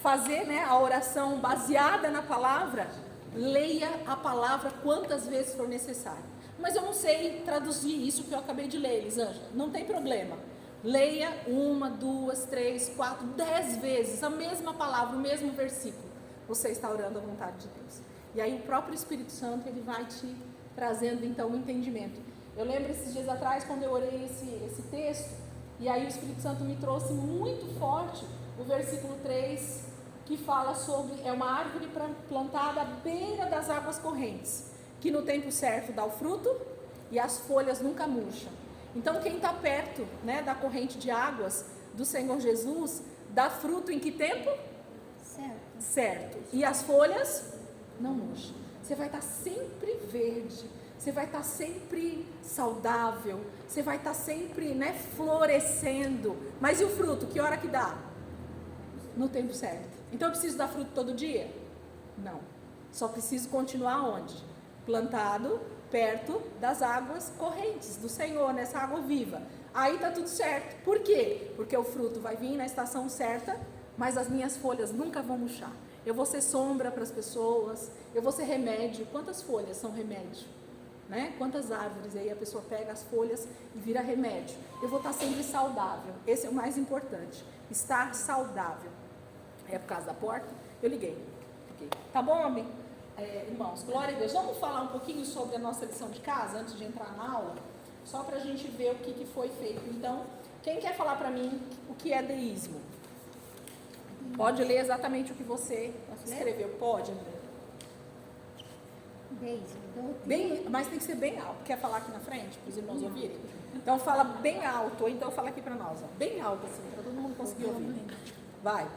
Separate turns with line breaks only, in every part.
fazer, né, a oração baseada na palavra, leia a palavra quantas vezes for necessário. Mas eu não sei traduzir isso que eu acabei de ler, Elisângela. Não tem problema. Leia 1, 2, 3, 4, 10 vezes a mesma palavra, o mesmo versículo. Você está orando a vontade de Deus. E aí o próprio Espírito Santo, ele vai te trazendo então o entendimento. Eu lembro esses dias atrás, quando eu orei esse texto, e aí o Espírito Santo me trouxe muito forte o versículo 3, que fala sobre, é uma árvore plantada à beira das águas correntes, que no tempo certo dá o fruto e as folhas nunca murcham. Então quem está perto, né, da corrente de águas do Senhor Jesus, dá fruto em que tempo? Certo. E as folhas não murcham. Você vai estar sempre verde, você vai estar sempre saudável, você vai estar sempre, né, florescendo. Mas e o fruto? Que hora que dá? No tempo certo. Então eu preciso dar fruto todo dia? Não. Só preciso continuar onde? Plantado perto das águas correntes do Senhor, nessa água viva. Aí está tudo certo. Por quê? Porque o fruto vai vir na estação certa, mas as minhas folhas nunca vão murchar. Eu vou ser sombra para as pessoas, eu vou ser remédio. Quantas folhas são remédio? Né? Quantas árvores? Aí a pessoa pega as folhas e vira remédio. Eu vou estar sempre saudável. Esse é o mais importante. Estar saudável. É por causa da porta? Eu liguei. Tá bom, amém? Irmãos, glória a Deus. Vamos falar um pouquinho sobre a nossa lição de casa, antes de entrar na aula? Só para a gente ver o que foi feito. Então, quem quer falar para mim o que é deísmo? Pode ler exatamente o que você escreveu. Pode, André. Bem, mas tem que ser bem alto. Quer falar aqui na frente, para os irmãos ouvirem? Então fala bem alto, ou então fala aqui para nós. Ó. Bem alto assim, para todo mundo conseguir ouvir. Vai.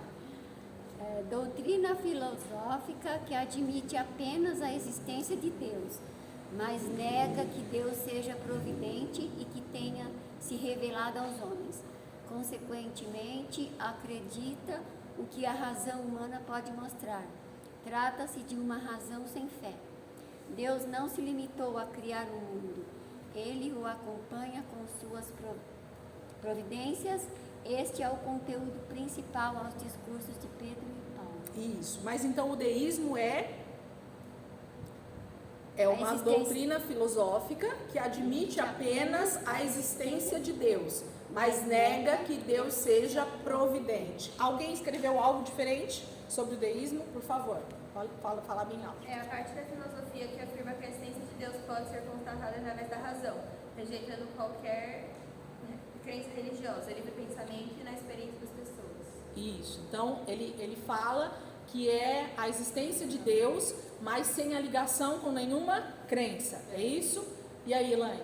Doutrina filosófica que admite apenas a existência de Deus, mas nega que Deus seja providente e que tenha se revelado aos homens. Consequentemente, acredita o que a razão humana pode mostrar. Trata-se de uma razão sem fé. Deus não se limitou a criar o mundo. Ele o acompanha com suas providências. Este é o conteúdo principal aos discursos de Pedro e Paulo.
Isso, mas então o deísmo é uma doutrina filosófica que admite apenas a existência de Deus, mas nega que Deus seja providente. Alguém escreveu algo diferente sobre o deísmo? Por favor, fala bem alto.
É a parte da filosofia que afirma que a existência de Deus pode ser constatada através da razão, rejeitando qualquer crença religiosa, livre pensamento e na experiência das pessoas.
Isso, então ele fala que é a existência de Deus, mas sem a ligação com nenhuma crença, é isso? E aí, Elaine?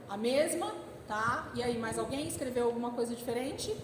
A mesma, tá? E aí, mais alguém escreveu alguma coisa diferente?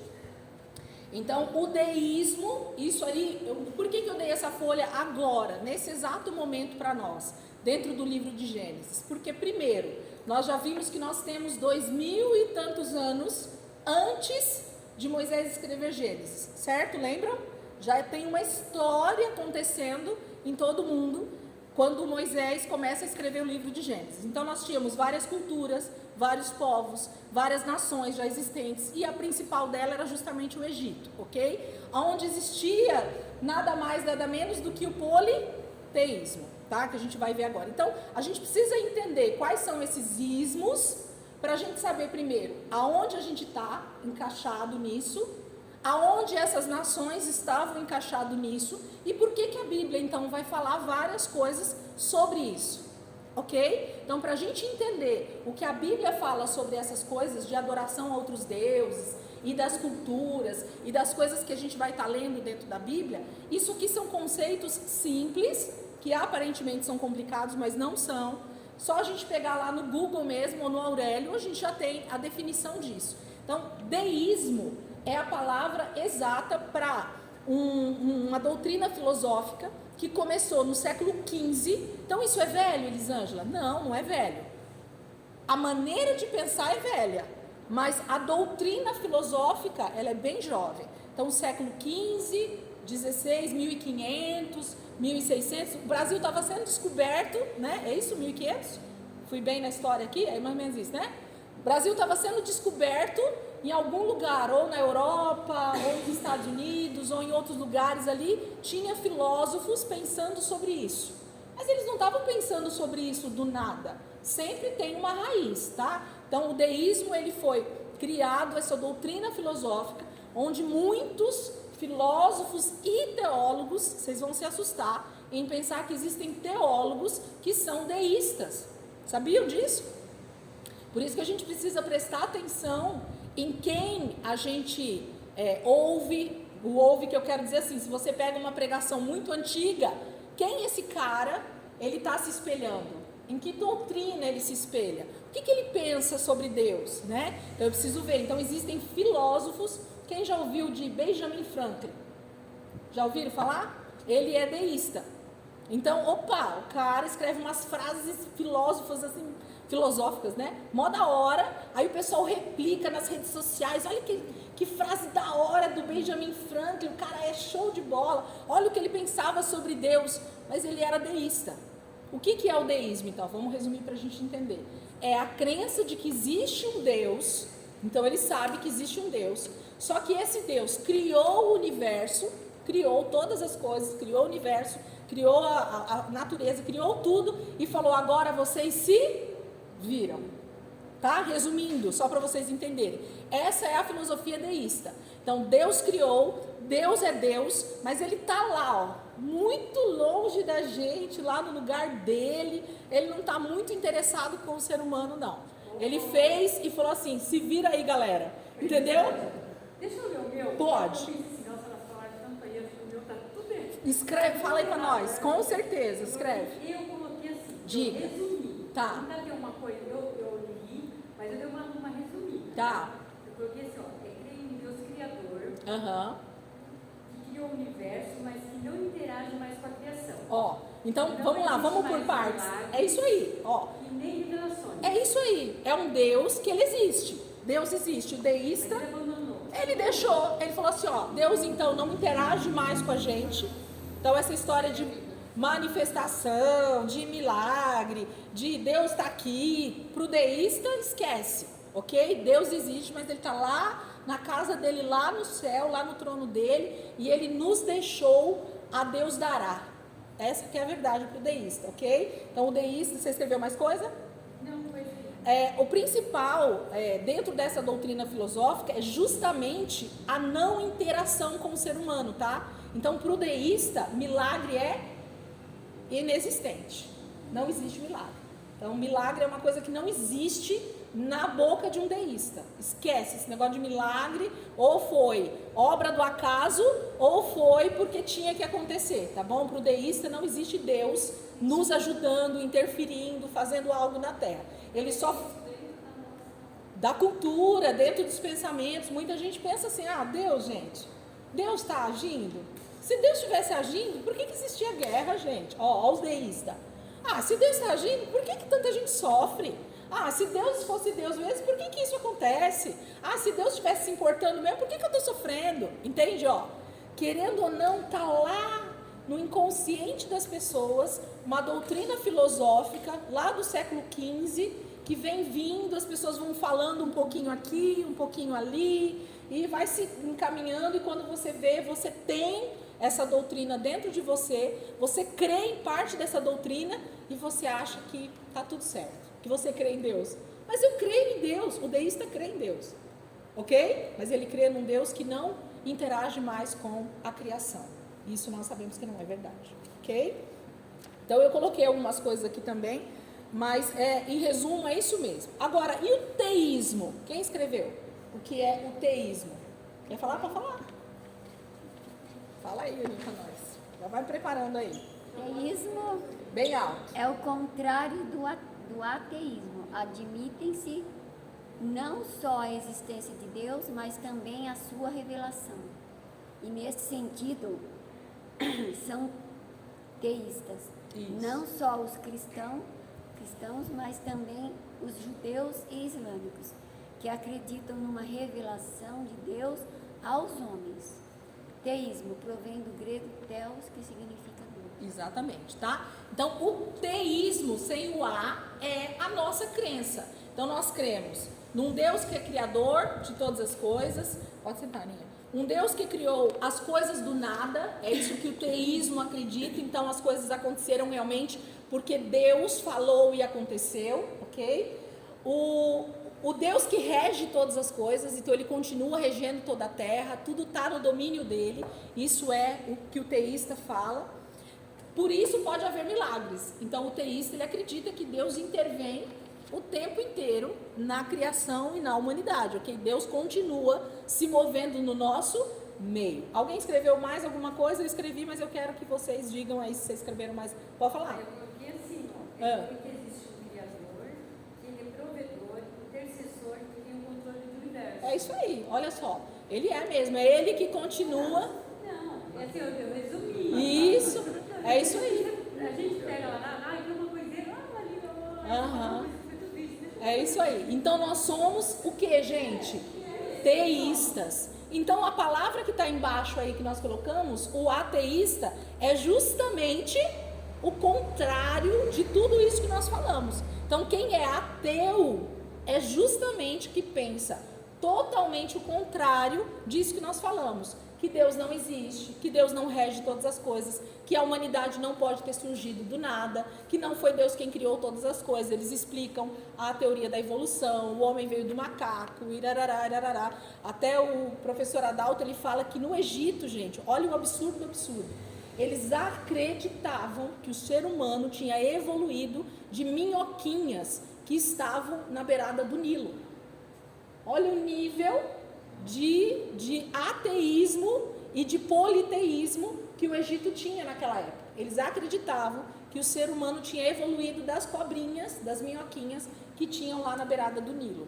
Então, o deísmo, isso aí, por que eu dei essa folha agora, nesse exato momento para nós, dentro do livro de Gênesis? Porque, primeiro, nós já vimos que nós temos 2000 e tantos anos antes de Moisés escrever Gênesis, certo? Lembram? Já tem uma história acontecendo em todo mundo quando Moisés começa a escrever o livro de Gênesis. Então nós tínhamos várias culturas, vários povos, várias nações já existentes, e a principal dela era justamente o Egito, ok? Onde existia nada mais, nada menos do que o politeísmo, tá? Que a gente vai ver agora. Então a gente precisa entender quais são esses ismos, para a gente saber primeiro aonde a gente está encaixado nisso, aonde essas nações estavam encaixadas nisso, e por que a Bíblia então vai falar várias coisas sobre isso, ok? Então, para a gente entender o que a Bíblia fala sobre essas coisas de adoração a outros deuses, e das culturas, e das coisas que a gente vai estar lendo dentro da Bíblia, isso aqui são conceitos simples, que aparentemente são complicados, mas não são. Só a gente pegar lá no Google mesmo, ou no Aurélio, a gente já tem a definição disso. Então, deísmo é a palavra exata para uma doutrina filosófica que começou no século XV. Então isso é velho, Elisângela? Não, não é velho. A maneira de pensar é velha, mas a doutrina filosófica, ela é bem jovem. Então século XV, XVI, 1500, 1600, o Brasil estava sendo descoberto, né? É isso, 1500? Fui bem na história aqui? É mais ou menos isso, né? O Brasil estava sendo descoberto em algum lugar, ou na Europa, ou nos Estados Unidos, ou em outros lugares ali, tinha filósofos pensando sobre isso. Mas eles não estavam pensando sobre isso do nada. Sempre tem uma raiz, tá? Então o deísmo, ele foi criado, essa doutrina filosófica, onde muitos filósofos e teólogos, vocês vão se assustar em pensar que existem teólogos que são deístas. Sabiam disso? Por isso que a gente precisa prestar atenção em quem a gente ouve. O ouve que eu quero dizer assim, se você pega uma pregação muito antiga, quem esse cara, ele está se espelhando? Em que doutrina ele se espelha? O que ele pensa sobre Deus, né? Então eu preciso ver. Então existem filósofos. Quem já ouviu de Benjamin Franklin? Já ouviram falar? Ele é deísta. Então, opa, o cara escreve umas frases filosóficas, né? Mó da hora. Aí o pessoal replica nas redes sociais. Olha que frase da hora do Benjamin Franklin. O cara é show de bola. Olha o que ele pensava sobre Deus. Mas ele era deísta. O que é o deísmo, então? Vamos resumir para a gente entender. É a crença de que existe um Deus. Então ele sabe que existe um Deus. Só que esse Deus criou o universo, criou todas as coisas, criou o universo, criou a natureza, criou tudo e falou: agora vocês se viram. Tá? Resumindo, só para vocês entenderem. Essa é a filosofia deísta. Então Deus criou, Deus é Deus, mas ele está lá, ó, muito longe da gente, lá no lugar dele. Ele não está muito interessado com o ser humano, não. Ele fez e falou assim: se vira aí, galera. Entendeu?
Deixa eu ler o meu.
Pode. Escreve, fala aí pra nós, com certeza, escreve.
Eu coloquei assim,
Diga.
eu resumi.
Tá.
Ainda tem uma coisa, eu li, mas eu dei uma resumida.
Tá.
Eu coloquei assim, ó, crer em Deus Criador,
Aham.
que criou o universo, mas que não interage mais com a criação.
Ó, então
Não
vamos lá,
existe
vamos por
mais
partes.
milagre.
É isso aí, ó.
E nem revelações.
É isso aí. É um Deus que ele existe. Deus existe. O deísta,
Mas ele abandonou.
ele deixou, ele falou assim, ó, Deus então não interage mais com a gente. Então essa história de manifestação, de milagre, de Deus está aqui, pro deísta esquece, ok? Deus existe, mas ele está lá na casa dele, lá no céu, lá no trono dele, e ele nos deixou, a Deus dará. Essa que é a verdade pro deísta, ok? Então o deísta, você escreveu mais coisa?
Não, foi assim.
O principal dentro dessa doutrina filosófica é justamente a não interação com o ser humano, tá? Então, para o deísta, milagre é inexistente. Não existe milagre. Então, milagre é uma coisa que não existe na boca de um deísta. Esquece esse negócio de milagre, ou foi obra do acaso, ou foi porque tinha que acontecer, tá bom? Para o deísta não existe Deus nos ajudando, interferindo, fazendo algo na terra. Ele só da cultura, dentro dos pensamentos. Muita gente pensa assim: ah, Deus, gente, Deus está agindo. Se Deus estivesse agindo, por que existia guerra, gente? Ó, os deístas. Ah, se Deus está agindo, por que tanta gente sofre? Ah, se Deus fosse Deus mesmo, por que isso acontece? Ah, se Deus estivesse se importando mesmo, por que eu estou sofrendo? Entende, ó? Querendo ou não, está lá no inconsciente das pessoas uma doutrina filosófica lá do século XV, que vem vindo, as pessoas vão falando um pouquinho aqui, um pouquinho ali, e vai se encaminhando, e quando você vê, você tem essa doutrina dentro de você, você crê em parte dessa doutrina, e você acha que está tudo certo, que você crê em Deus. Mas eu creio em Deus, o deísta crê em Deus, ok? Mas ele crê num Deus que não interage mais com a criação. Isso nós sabemos que não é verdade, ok? Então eu coloquei algumas coisas aqui também, mas em resumo é isso mesmo. Agora, e o teísmo? Quem escreveu? O que é o teísmo? Quer falar? Pode falar. Fala aí, para nós. Já vai preparando aí.
Teísmo
Bem alto.
é o contrário do ateísmo. Admitem-se não só a existência de Deus, mas também a sua revelação. E nesse sentido, são teístas.
Isso.
Não só os cristãos, mas também os judeus e islâmicos, que acreditam numa revelação de Deus aos homens. Teísmo provém do grego theos, que significa Deus.
Exatamente, tá? Então, o teísmo sem o A é a nossa crença. Então, nós cremos num Deus que é criador de todas as coisas. Pode sentar, Aninha. Um Deus que criou as coisas do nada, é isso que o teísmo acredita, então as coisas aconteceram realmente porque Deus falou e aconteceu, ok? O Deus que rege todas as coisas, então ele continua regendo toda a terra, tudo está no domínio dele, isso é o que o teísta fala. Por isso pode haver milagres. Então o teísta ele acredita que Deus intervém o tempo inteiro na criação e na humanidade, ok? Deus continua se movendo no nosso meio. Alguém escreveu mais alguma coisa? Eu escrevi, mas eu quero que vocês digam aí se vocês escreveram mais. Pode falar.
Eu coloquei assim, ó. Eu coloquei que existe um Criador, que ele é provedor, intercessor, que tem o controle do universo.
É isso aí, olha só. Ele é mesmo, é ele que continua.
Não, é assim, eu resumi.
Isso, é isso aí.
A gente pega lá, tem uma coisinha,
Aham. É isso aí. Então nós somos o que, gente? Teístas. Então a palavra que está embaixo aí que nós colocamos, o ateísta, é justamente o contrário de tudo isso que nós falamos. Então quem é ateu é justamente que pensa totalmente o contrário disso que nós falamos. Que Deus não existe, que Deus não rege todas as coisas, que a humanidade não pode ter surgido do nada, que não foi Deus quem criou todas as coisas. Eles explicam a teoria da evolução, o homem veio do macaco, irarará, irarará. Até o professor Adalto, ele fala que no Egito, gente, olha o absurdo do absurdo. Eles acreditavam que o ser humano tinha evoluído de minhoquinhas que estavam na beirada do Nilo. Olha o nível de ateísmo e de politeísmo que o Egito tinha naquela época. Eles acreditavam que o ser humano tinha evoluído das cobrinhas, das minhoquinhas que tinham lá na beirada do Nilo.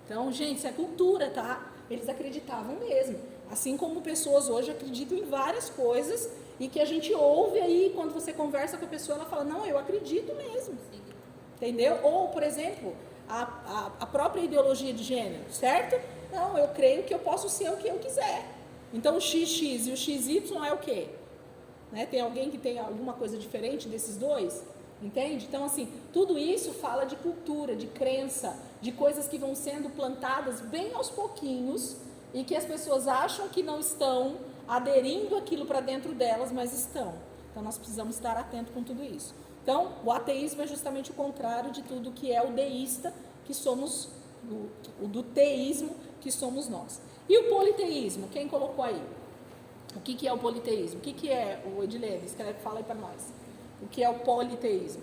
Então, gente, isso é cultura, tá? Eles acreditavam mesmo. Assim como pessoas hoje acreditam em várias coisas e que a gente ouve aí, quando você conversa com a pessoa, ela fala, não, eu acredito mesmo. Entendeu? Ou, por exemplo, a própria ideologia de gênero, certo? Não, eu creio que eu posso ser o que eu quiser. Então o XX e o XY é o quê? Né? Tem alguém que tem alguma coisa diferente desses dois? Entende? Então assim, tudo isso fala de cultura, de crença, de coisas que vão sendo plantadas bem aos pouquinhos e que as pessoas acham que não estão aderindo aquilo para dentro delas, mas estão. Então nós precisamos estar atentos com tudo isso. Então o ateísmo é justamente o contrário de tudo que é o deísta, que somos o do teísmo, que somos nós. E o politeísmo, quem colocou aí? O que é o politeísmo? O que é o Edilene? Escreve, fala aí para nós. O que é o politeísmo?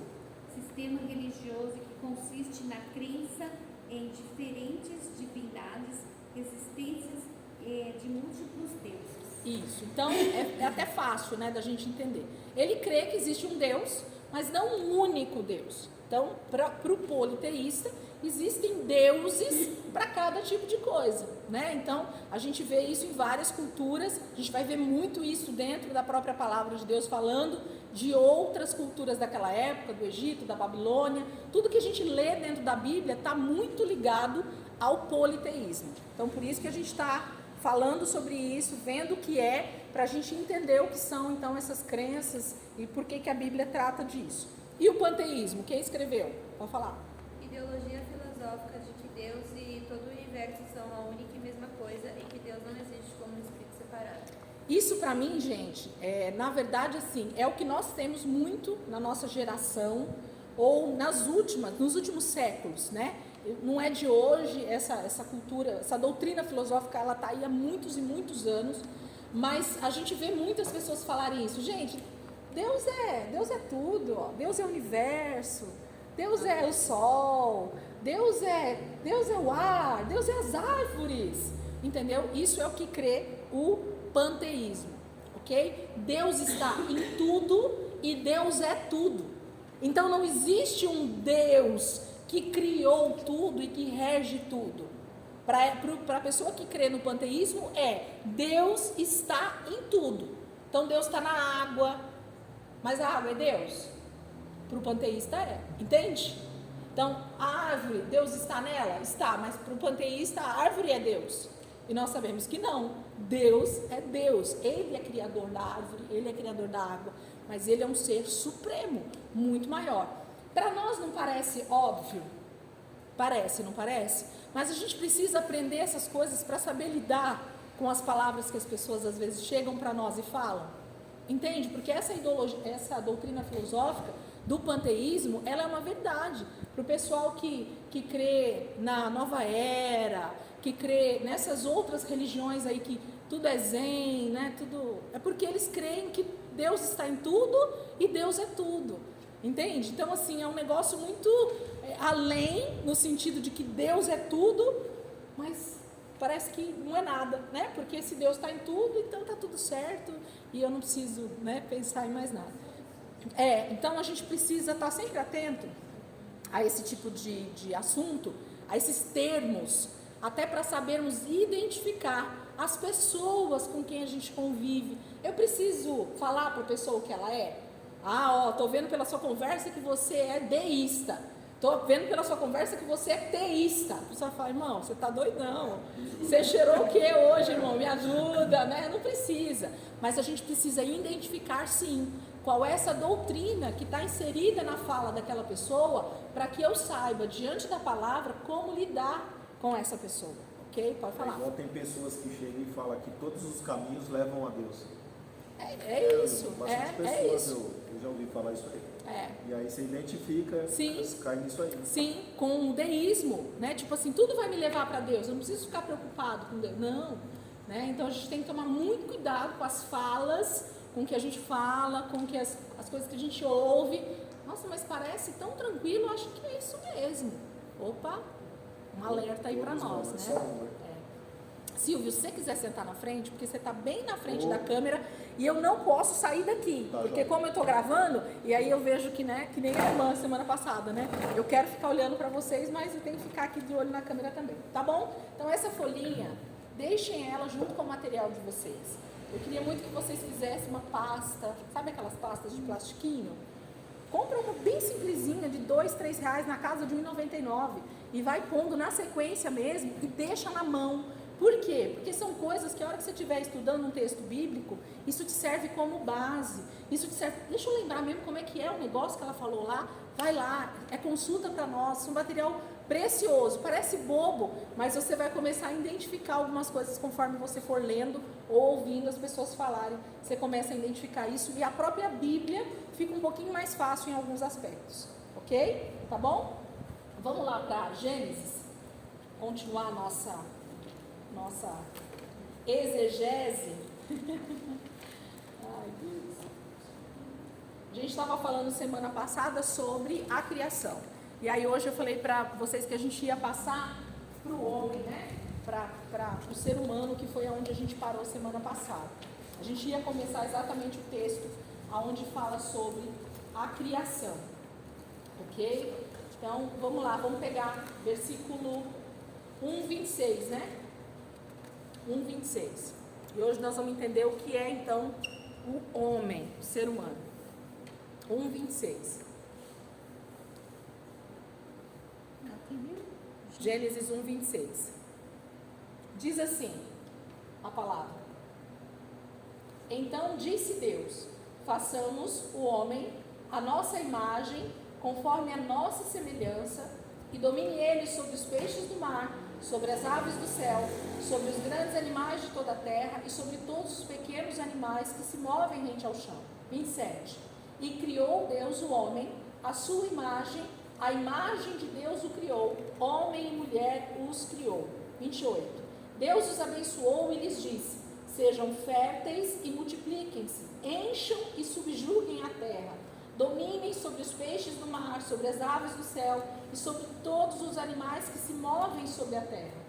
Sistema religioso que consiste na crença em diferentes divindades, existências de múltiplos deuses.
Isso, então é até fácil, né, da gente entender. Ele crê que existe um Deus, mas não um único Deus. Então, para o politeísta, existem deuses para cada tipo de coisa, né? Então, a gente vê isso em várias culturas, a gente vai ver muito isso dentro da própria palavra de Deus, falando de outras culturas daquela época, do Egito, da Babilônia. Tudo que a gente lê dentro da Bíblia está muito ligado ao politeísmo. Então, por isso que a gente está falando sobre isso, vendo o que é, para a gente entender o que são, então, essas crenças e por que a Bíblia trata disso. E o panteísmo, quem escreveu? Pode falar.
Ideologia filosófica de que Deus e todo o universo são a única e mesma coisa e que Deus não existe como um espírito separado.
Isso para mim, gente, na verdade, assim, é o que nós temos muito na nossa geração ou nos últimos séculos, né? Não é de hoje essa cultura, essa doutrina filosófica, ela está aí há muitos e muitos anos, mas a gente vê muitas pessoas falarem isso. Gente, Deus é tudo, ó. Deus é o universo, Deus é o sol, Deus é o ar, Deus é as árvores, entendeu? Isso é o que crê o panteísmo, ok? Deus está em tudo e Deus é tudo. Então não existe um Deus que criou tudo e que rege tudo. Para a pessoa que crê no panteísmo Deus está em tudo. Então Deus está na água, mas a água é Deus? Para o panteísta entende? Então a árvore, Deus está nela? Está, mas para o panteísta a árvore é Deus. E nós sabemos que não, Deus é Deus, Ele é criador da árvore, Ele é criador da água, mas Ele é um ser supremo, muito maior. Para nós não parece óbvio? Parece, não parece? Mas a gente precisa aprender essas coisas para saber lidar com as palavras que as pessoas às vezes chegam para nós e falam. Entende? Porque essa doutrina filosófica do panteísmo, ela é uma verdade para o pessoal que crê na nova era, que crê nessas outras religiões aí que tudo é zen, né? Tudo é porque eles creem que Deus está em tudo e Deus é tudo. Entende? Então, assim, é um negócio muito além, no sentido de que Deus é tudo, mas parece que não é nada, né? Porque se Deus está em tudo, então está tudo certo e eu não preciso, né, pensar em mais nada. Então a gente precisa estar sempre atento a esse tipo de assunto, a esses termos, até para sabermos identificar as pessoas com quem a gente convive. Eu preciso falar para a pessoa o que ela é? Estou vendo pela sua conversa que você é deísta. Estou vendo pela sua conversa que você é teísta. A pessoa fala, irmão, você está doidão. Você cheirou o que hoje, irmão? Me ajuda, né? Não precisa. Mas a gente precisa identificar, sim, qual é essa doutrina que está inserida na fala daquela pessoa, para que eu saiba, diante da palavra, como lidar com essa pessoa. Ok? Pode falar.
Igual tem pessoas que chegam e falam que todos os caminhos levam a Deus.
Isso.
Bastante pessoas eu já ouvi falar isso aí. E aí você identifica, você cai nisso aí.
Sim, com o deísmo, né? Tipo assim, tudo vai me levar para Deus, eu não preciso ficar preocupado com Deus. Não, né? Então a gente tem que tomar muito cuidado com as falas, com o que a gente fala, com que as coisas que a gente ouve. Nossa, mas parece tão tranquilo, acho que é isso mesmo. Opa, um alerta aí para nós, né? Silvio, se você quiser sentar na frente, porque você está bem na frente da câmera e eu não posso sair daqui, porque como eu estou gravando, e aí eu vejo que, né, que nem a irmã semana passada, né? Eu quero ficar olhando para vocês, mas eu tenho que ficar aqui de olho na câmera também, tá bom? Então essa folhinha, deixem ela junto com o material de vocês. Eu queria muito que vocês fizessem uma pasta, sabe aquelas pastas de plastiquinho? Compra uma bem simplesinha de R$2, R$3 na casa de R$1,99 e vai pondo na sequência mesmo e deixa na mão. Por quê? Porque são coisas que a hora que você estiver estudando um texto bíblico, isso te serve como base, isso te serve... Deixa eu lembrar mesmo como é que é o negócio que ela falou lá, vai lá, é consulta para nós, é um material precioso, parece bobo, mas você vai começar a identificar algumas coisas conforme você for lendo ou ouvindo as pessoas falarem, você começa a identificar isso e a própria Bíblia fica um pouquinho mais fácil em alguns aspectos, ok? Tá bom? Vamos lá para Gênesis, continuar a nossa exegese. Ai, Deus. A gente estava falando semana passada sobre a criação. E aí hoje eu falei para vocês que a gente ia passar para o homem, né? Para o ser humano, que foi onde a gente parou semana passada. A gente ia começar exatamente o texto onde fala sobre a criação. Ok? Então, vamos lá, vamos pegar versículo 1:26, né? 1:26. E hoje nós vamos entender o que é então o homem, o ser humano. 1:26. Gênesis 1:26. Diz assim a palavra: Então disse Deus: façamos o homem à nossa imagem, conforme a nossa semelhança, e domine ele sobre os peixes do mar, sobre as aves do céu, sobre os grandes animais de toda a terra e sobre todos os pequenos animais que se movem rente ao chão. 27. E criou Deus o homem, à sua imagem, a imagem de Deus o criou, homem e mulher os criou. 28. Deus os abençoou e lhes disse: sejam férteis e multipliquem-se, encham e subjuguem a terra, dominem sobre os peixes do mar, sobre as aves do céu e sobre todos os animais que se movem sobre a terra.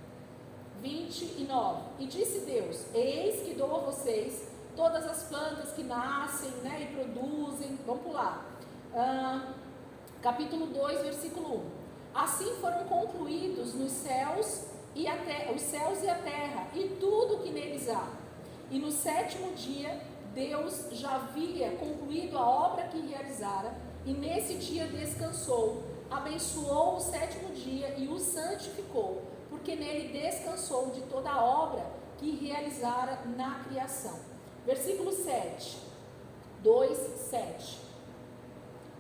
29. E disse Deus: eis que dou a vocês todas as plantas que nascem, né, e produzem. Vamos pular. Capítulo 2, versículo 1. Assim foram concluídos nos céus e a terra, os céus e a terra, e tudo que neles há. E no sétimo dia, Deus já havia concluído a obra que realizara, e nesse dia descansou, abençoou o sétimo dia e o santificou, porque nele descansou de toda a obra que realizara na criação. Versículo 7, 2:7.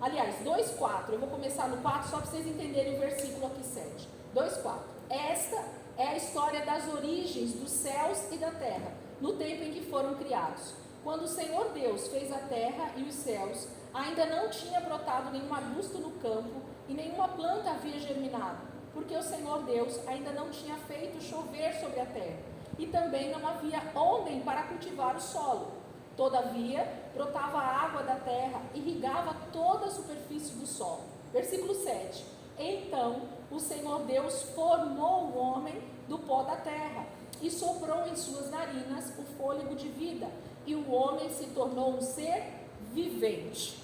Aliás, 2:4, eu vou começar no 4 só para vocês entenderem o versículo aqui 7. 2:4. esta é a história das origens dos céus e da terra, no tempo em que foram criados. Quando o Senhor Deus fez a terra e os céus, ainda não tinha brotado nenhum arbusto no campo e nenhuma planta havia germinado, porque o Senhor Deus ainda não tinha feito chover sobre a terra, e também não havia homem para cultivar o solo. Todavia, brotava a água da terra e irrigava toda a superfície do solo. Versículo 7. Então o Senhor Deus formou o homem do pó da terra e soprou em suas narinas o fôlego de vida, e o homem se tornou um ser vivente.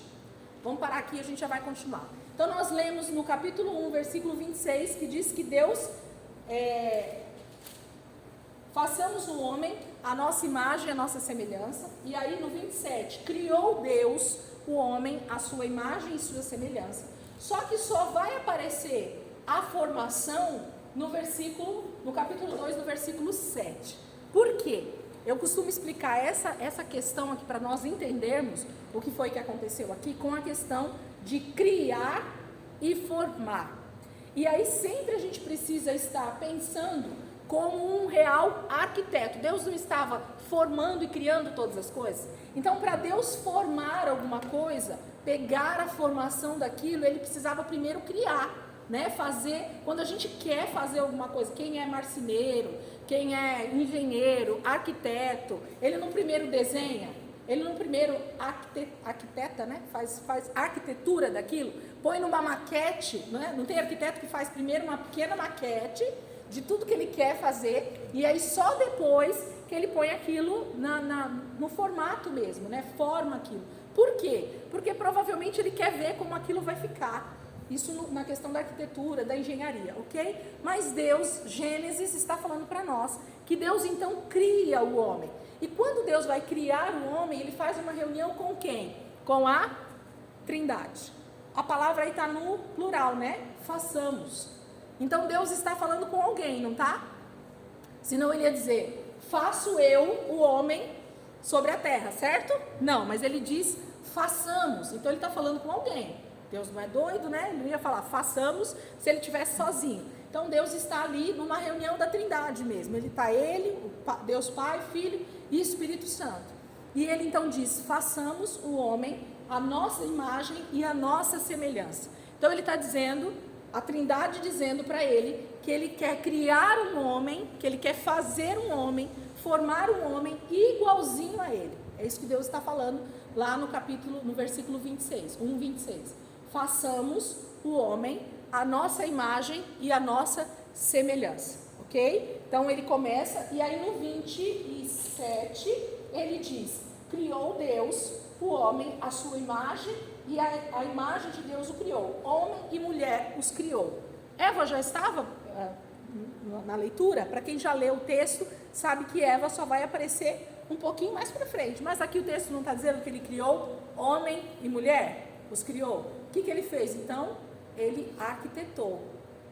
Vamos parar aqui e a gente já vai continuar. Então nós lemos no capítulo 1, versículo 26, que diz que Deus façamos o homem a nossa imagem, a nossa semelhança. E aí no 27, criou Deus o homem a sua imagem e sua semelhança. Só que só vai aparecer a formação no capítulo 2, no versículo 7. Por quê? Eu costumo explicar essa questão aqui para nós entendermos o que foi que aconteceu aqui com a questão de criar e formar. E aí sempre a gente precisa estar pensando como um real arquiteto. Deus não estava formando e criando todas as coisas? Então, para Deus formar alguma coisa, pegar a formação daquilo, ele precisava primeiro criar, né? Fazer, quando a gente quer fazer alguma coisa, quem é marceneiro, quem é engenheiro, arquiteto, ele no primeiro desenha, ele no primeiro arquiteta, né? Faz arquitetura daquilo, põe numa maquete, né? Não tem arquiteto que faz primeiro uma pequena maquete de tudo que ele quer fazer, e aí só depois que ele põe aquilo no formato mesmo, né? Forma aquilo. Por quê? Porque provavelmente ele quer ver como aquilo vai ficar. Isso na questão da arquitetura, da engenharia, ok? Mas Deus, Gênesis, está falando para nós que Deus então cria o homem. E quando Deus vai criar o homem, ele faz uma reunião com quem? Com a Trindade. A palavra aí está no plural, né? Façamos. Então Deus está falando com alguém, não está? Senão ele ia dizer, faço eu, o homem, sobre a terra, certo? Não, mas ele diz, façamos. Então ele está falando com alguém. Deus não é doido, né? Ele não ia falar, façamos, se ele estivesse sozinho. Então Deus está ali numa reunião da Trindade mesmo. Ele está Deus Pai, Filho e Espírito Santo. E ele então diz, façamos o homem a nossa imagem e a nossa semelhança. Então ele está dizendo, a Trindade dizendo para ele que ele quer criar um homem, que ele quer fazer um homem, formar um homem igualzinho a ele. É isso que Deus está falando lá no versículo 26, 1:26. Façamos o homem a nossa imagem e a nossa semelhança, ok? Então ele começa, e aí no 27 ele diz, criou Deus o homem a sua imagem, e a imagem de Deus o criou, homem e mulher os criou. Eva já estava na leitura, para quem já leu o texto, sabe que Eva só vai aparecer um pouquinho mais para frente, mas aqui o texto não está dizendo que ele criou homem e mulher, os criou. O que ele fez então? Ele arquitetou,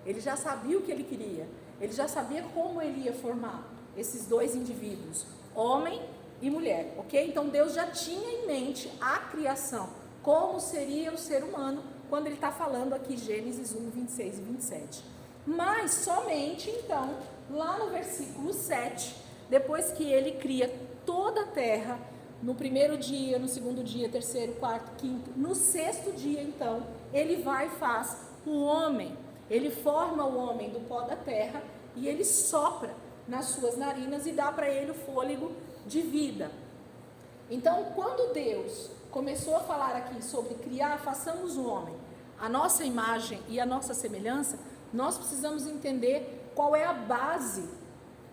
ele já sabia o que ele queria, ele já sabia como ele ia formar esses dois indivíduos, homem e mulher, ok? Então Deus já tinha em mente a criação, como seria o ser humano, quando ele está falando aqui Gênesis 1, 26 e 27. Mas somente então, lá no versículo 7, depois que ele cria toda a terra, no primeiro dia, no segundo dia, terceiro, quarto, quinto, no sexto dia então, ele vai e faz o homem, ele forma o homem do pó da terra e ele sopra nas suas narinas e dá para ele o fôlego de vida. Então, quando Deus começou a falar aqui sobre criar, façamos o homem, a nossa imagem e a nossa semelhança, nós precisamos entender qual é a base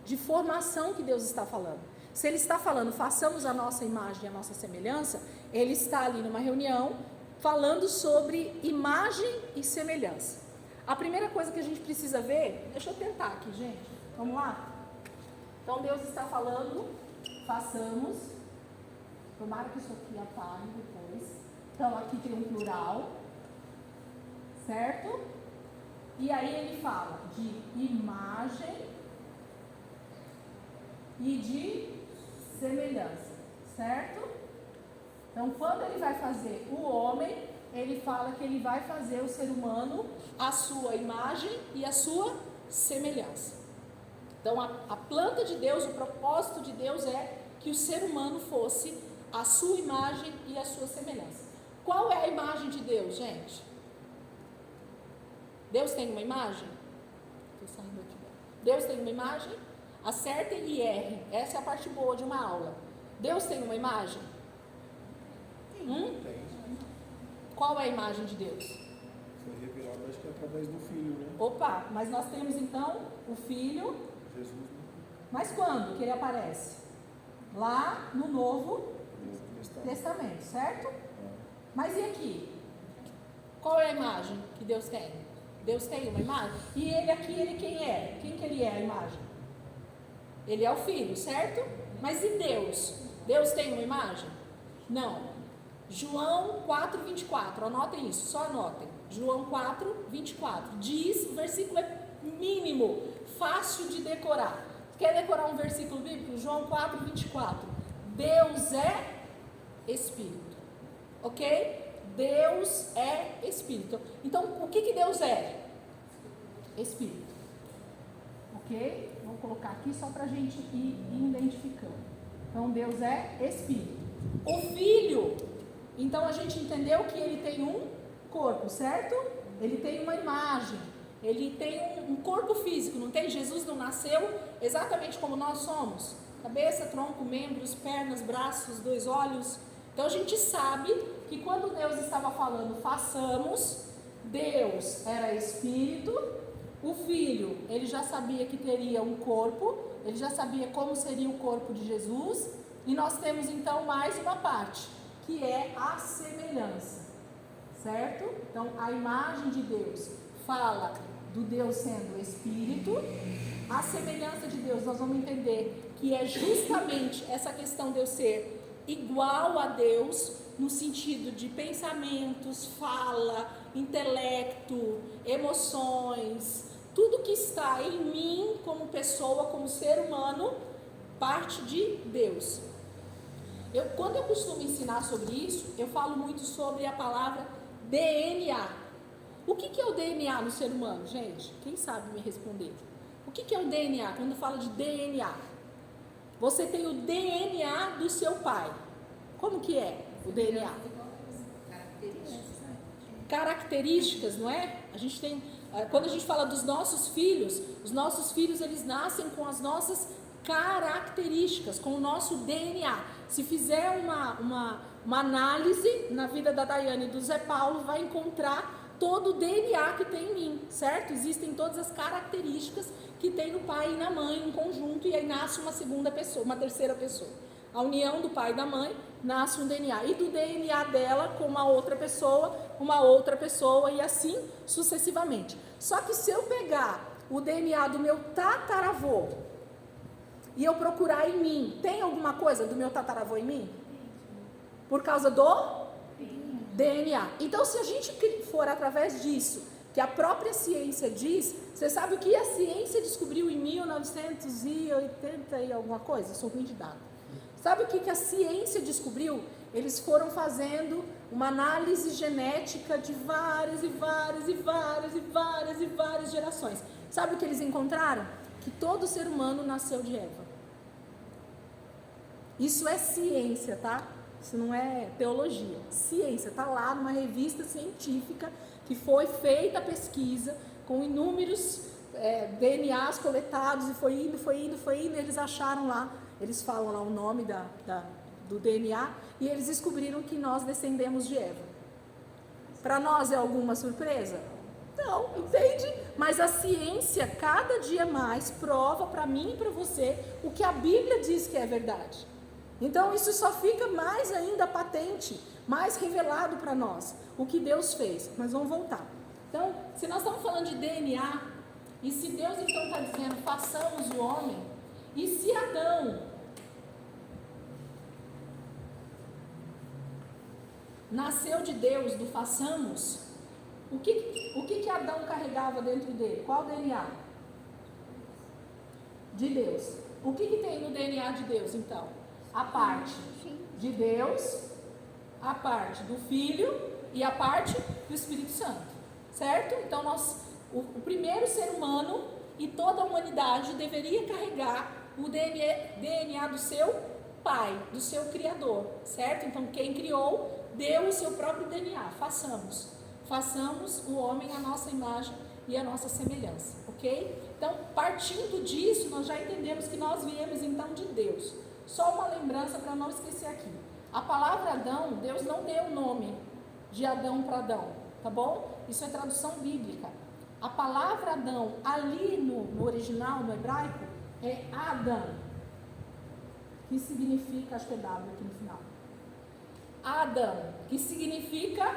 de formação que Deus está falando. Se ele está falando, façamos a nossa imagem e a nossa semelhança, ele está ali numa reunião falando sobre imagem e semelhança. A primeira coisa que a gente precisa ver, deixa eu tentar aqui, gente, vamos lá? Então Deus está falando, façamos, tomara que isso aqui apague depois. Então aqui tem um plural, certo? E aí ele fala de imagem e de semelhança, certo? Então quando ele vai fazer o homem, ele fala que ele vai fazer o ser humano a sua imagem e a sua semelhança. Então a planta de Deus, o propósito de Deus é que o ser humano fosse a sua imagem e a sua semelhança. Qual é a imagem de Deus, gente? Deus tem uma imagem? Estou saindo aqui. Deus tem uma imagem? Acertem e errem. Essa é a parte boa de uma aula. Deus tem uma imagem? Qual é a imagem de Deus?
Foi revelado, acho que é através do Filho, né?
Opa, mas nós temos então o Filho.
Jesus, né?
Mas quando que ele aparece? Lá no Novo Testamento, certo? Mas e aqui? Qual é a imagem que Deus tem? Deus tem uma imagem? E ele aqui, ele quem é? Quem que ele é a imagem? Ele é o Filho, certo? Mas e Deus? Deus tem uma imagem? Não. João 4:24, anotem isso, só anotem. João 4:24 diz, o versículo é mínimo, fácil de decorar. Quer decorar um versículo bíblico? João 4:24. Deus é Espírito, ok? Deus é Espírito. Então, o que Deus é? Espírito, ok? Vou colocar aqui só para a gente ir identificando. Então, Deus é Espírito. O Filho, então a gente entendeu que ele tem um corpo, certo? Ele tem uma imagem, ele tem um corpo físico, não tem? Jesus não nasceu exatamente como nós somos. Cabeça, tronco, membros, pernas, braços, 2 olhos. Então a gente sabe que quando Deus estava falando façamos, Deus era Espírito, o Filho, ele já sabia que teria um corpo, ele já sabia como seria o corpo de Jesus, e nós temos então mais uma parte, que é a semelhança, certo? Então a imagem de Deus fala do Deus sendo Espírito, a semelhança de Deus, nós vamos entender que é justamente essa questão de eu ser igual a Deus, no sentido de pensamentos, fala, intelecto, emoções, tudo que está em mim como pessoa, como ser humano, parte de Deus. Quando eu costumo ensinar sobre isso, eu falo muito sobre a palavra DNA. O que é o DNA no ser humano, gente? Quem sabe me responder? O que é o DNA? Quando fala de DNA, você tem o DNA do seu pai. Como que é o DNA? Características, não é? A gente tem, quando a gente fala dos nossos filhos, os nossos filhos eles nascem com as nossas características, com o nosso DNA. Se fizer uma análise na vida da Daiane e do Zé Paulo, vai encontrar todo o DNA que tem em mim, certo? Existem todas as características que tem no pai e na mãe em conjunto, e aí nasce uma segunda pessoa, uma terceira pessoa. A união do pai e da mãe nasce um DNA, e do DNA dela com uma outra pessoa e assim sucessivamente. Só que se eu pegar o DNA do meu tataravô e eu procurar em mim, tem alguma coisa do meu tataravô em mim? Por causa do DNA. Então, se a gente for através disso, que a própria ciência diz, você sabe o que a ciência descobriu em 1980 e alguma coisa? Sou ruim de dado. Sabe o que a ciência descobriu? Eles foram fazendo uma análise genética de várias gerações. Sabe o que eles encontraram? Que todo ser humano nasceu de Eva. Isso é ciência, tá? Isso não é teologia. Ciência, está lá numa revista científica que foi feita a pesquisa com inúmeros DNAs coletados e foi indo, e eles acharam lá, eles falam lá o nome do DNA e eles descobriram que nós descendemos de Eva. Para nós é alguma surpresa? Não, entende? Mas a ciência cada dia mais prova para mim e para você o que a Bíblia diz que é verdade. Então isso só fica mais ainda patente, mais revelado para nós, o que Deus fez. Mas vamos voltar. Então, se nós estamos falando de DNA, e se Deus então está dizendo, façamos o homem, e se Adão nasceu de Deus, do façamos, o que Adão carregava dentro dele? Qual DNA? De Deus. O que tem no DNA de Deus, então? A parte de Deus, a parte do Filho e a parte do Espírito Santo, certo? Então o primeiro ser humano, e toda a humanidade deveria carregar o DNA do seu pai, do seu criador, certo? Então quem criou deu o seu próprio DNA. Façamos o homem à nossa imagem e à nossa semelhança, ok? Então, partindo disso, nós já entendemos que nós viemos então de Deus. Só uma lembrança para não esquecer aqui. A palavra Adão, Deus não deu o nome de Adão para Adão, tá bom? Isso é tradução bíblica. A palavra Adão, ali no original, no hebraico, é Adam, que significa, acho que é W aqui no final. Adam, que significa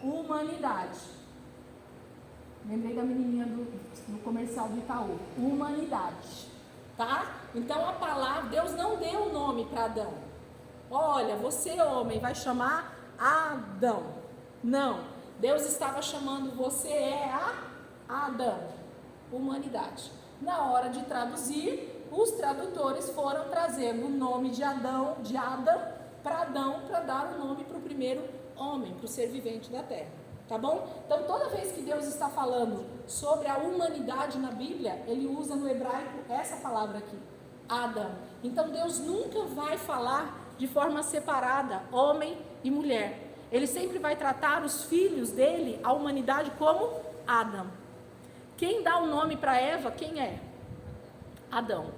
humanidade. Lembrei da menininha do comercial do Itaú. Humanidade, tá? Então a palavra, Deus não deu o nome para Adão. Olha, você homem vai chamar Adão. Não, Deus estava chamando você Adão, humanidade. Na hora de traduzir, os tradutores foram trazendo o nome de Adão, para Adão, para dar o nome para o primeiro homem, para o ser vivente da terra, tá bom? Então toda vez que Deus está falando sobre a humanidade na Bíblia, ele usa no hebraico essa palavra aqui, Adão. Então Deus nunca vai falar de forma separada, homem e mulher. Ele sempre vai tratar os filhos dele, a humanidade, como Adão. Quem dá o nome para Eva, quem é? Adão,